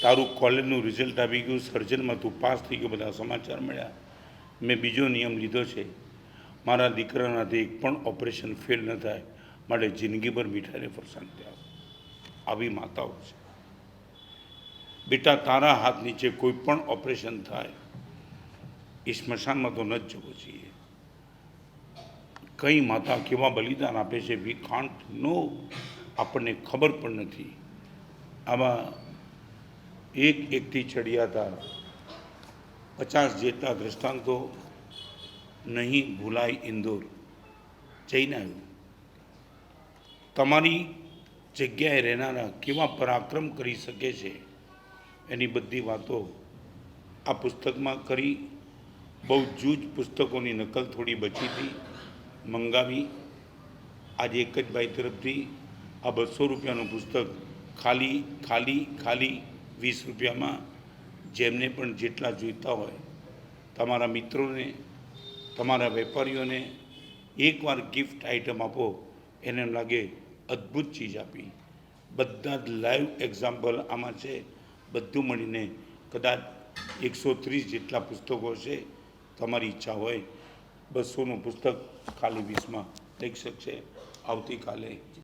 તારું કોલેજનું રિઝલ્ટ આવી ગયું, સર્જનમાં તું પાસ થઈ ગયો, બધા સમાચાર મળ્યા. મેં બીજો નિયમ લીધો છે, મારા દીકરાનાથી એક પણ ઓપરેશન ફેલ ન થાય, માટે જિંદગીભર મીઠાઈને ફરસાણ ત્યાં. આવી માતાઓ છે. બેટા તારા હાથ નીચે કોઈ પણ ઓપરેશન થાય એ સ્મશાનમાં તો ન જ જવો જોઈએ. કઈ માતા કેવા બલિદાન આપે છે વી કાન્ટ નો, આપણને ખબર પણ નથી. આમાં એકથી ચડિયાતા 50 જેટલા દ્રષ્ટાંતો નહીં ભૂલાય ઇન્દોર જઈને આવ્યું. તમારી જગ્યાએ રહેનારા કેવા પરાક્રમ કરી શકે છે એની બધી વાતો આ પુસ્તકમાં કરી. બહુ જૂજ પુસ્તકોની નકલ થોડી બચી હતી, મંગાવી. આજે એક જ ભાઈ તરફથી આ 200 રૂપિયાનું પુસ્તક ખાલી 20 રૂપિયામાં જેમને પણ જેટલા જોઈતા હોય તમારા મિત્રોને, તમારા વેપારીઓને એકવાર ગિફ્ટ આઇટમ આપો. એને લાગે અદ્ભુત ચીજ આપી. બધા જ લાઈવ એક્ઝામ્પલ આમાં છે. બધું મળીને કદાચ 130 જેટલા પુસ્તકો છે. તમારી ઈચ્છા હોય 200નું પુસ્તક ખાલી 20માં લઈ શકશે. આવતીકાલે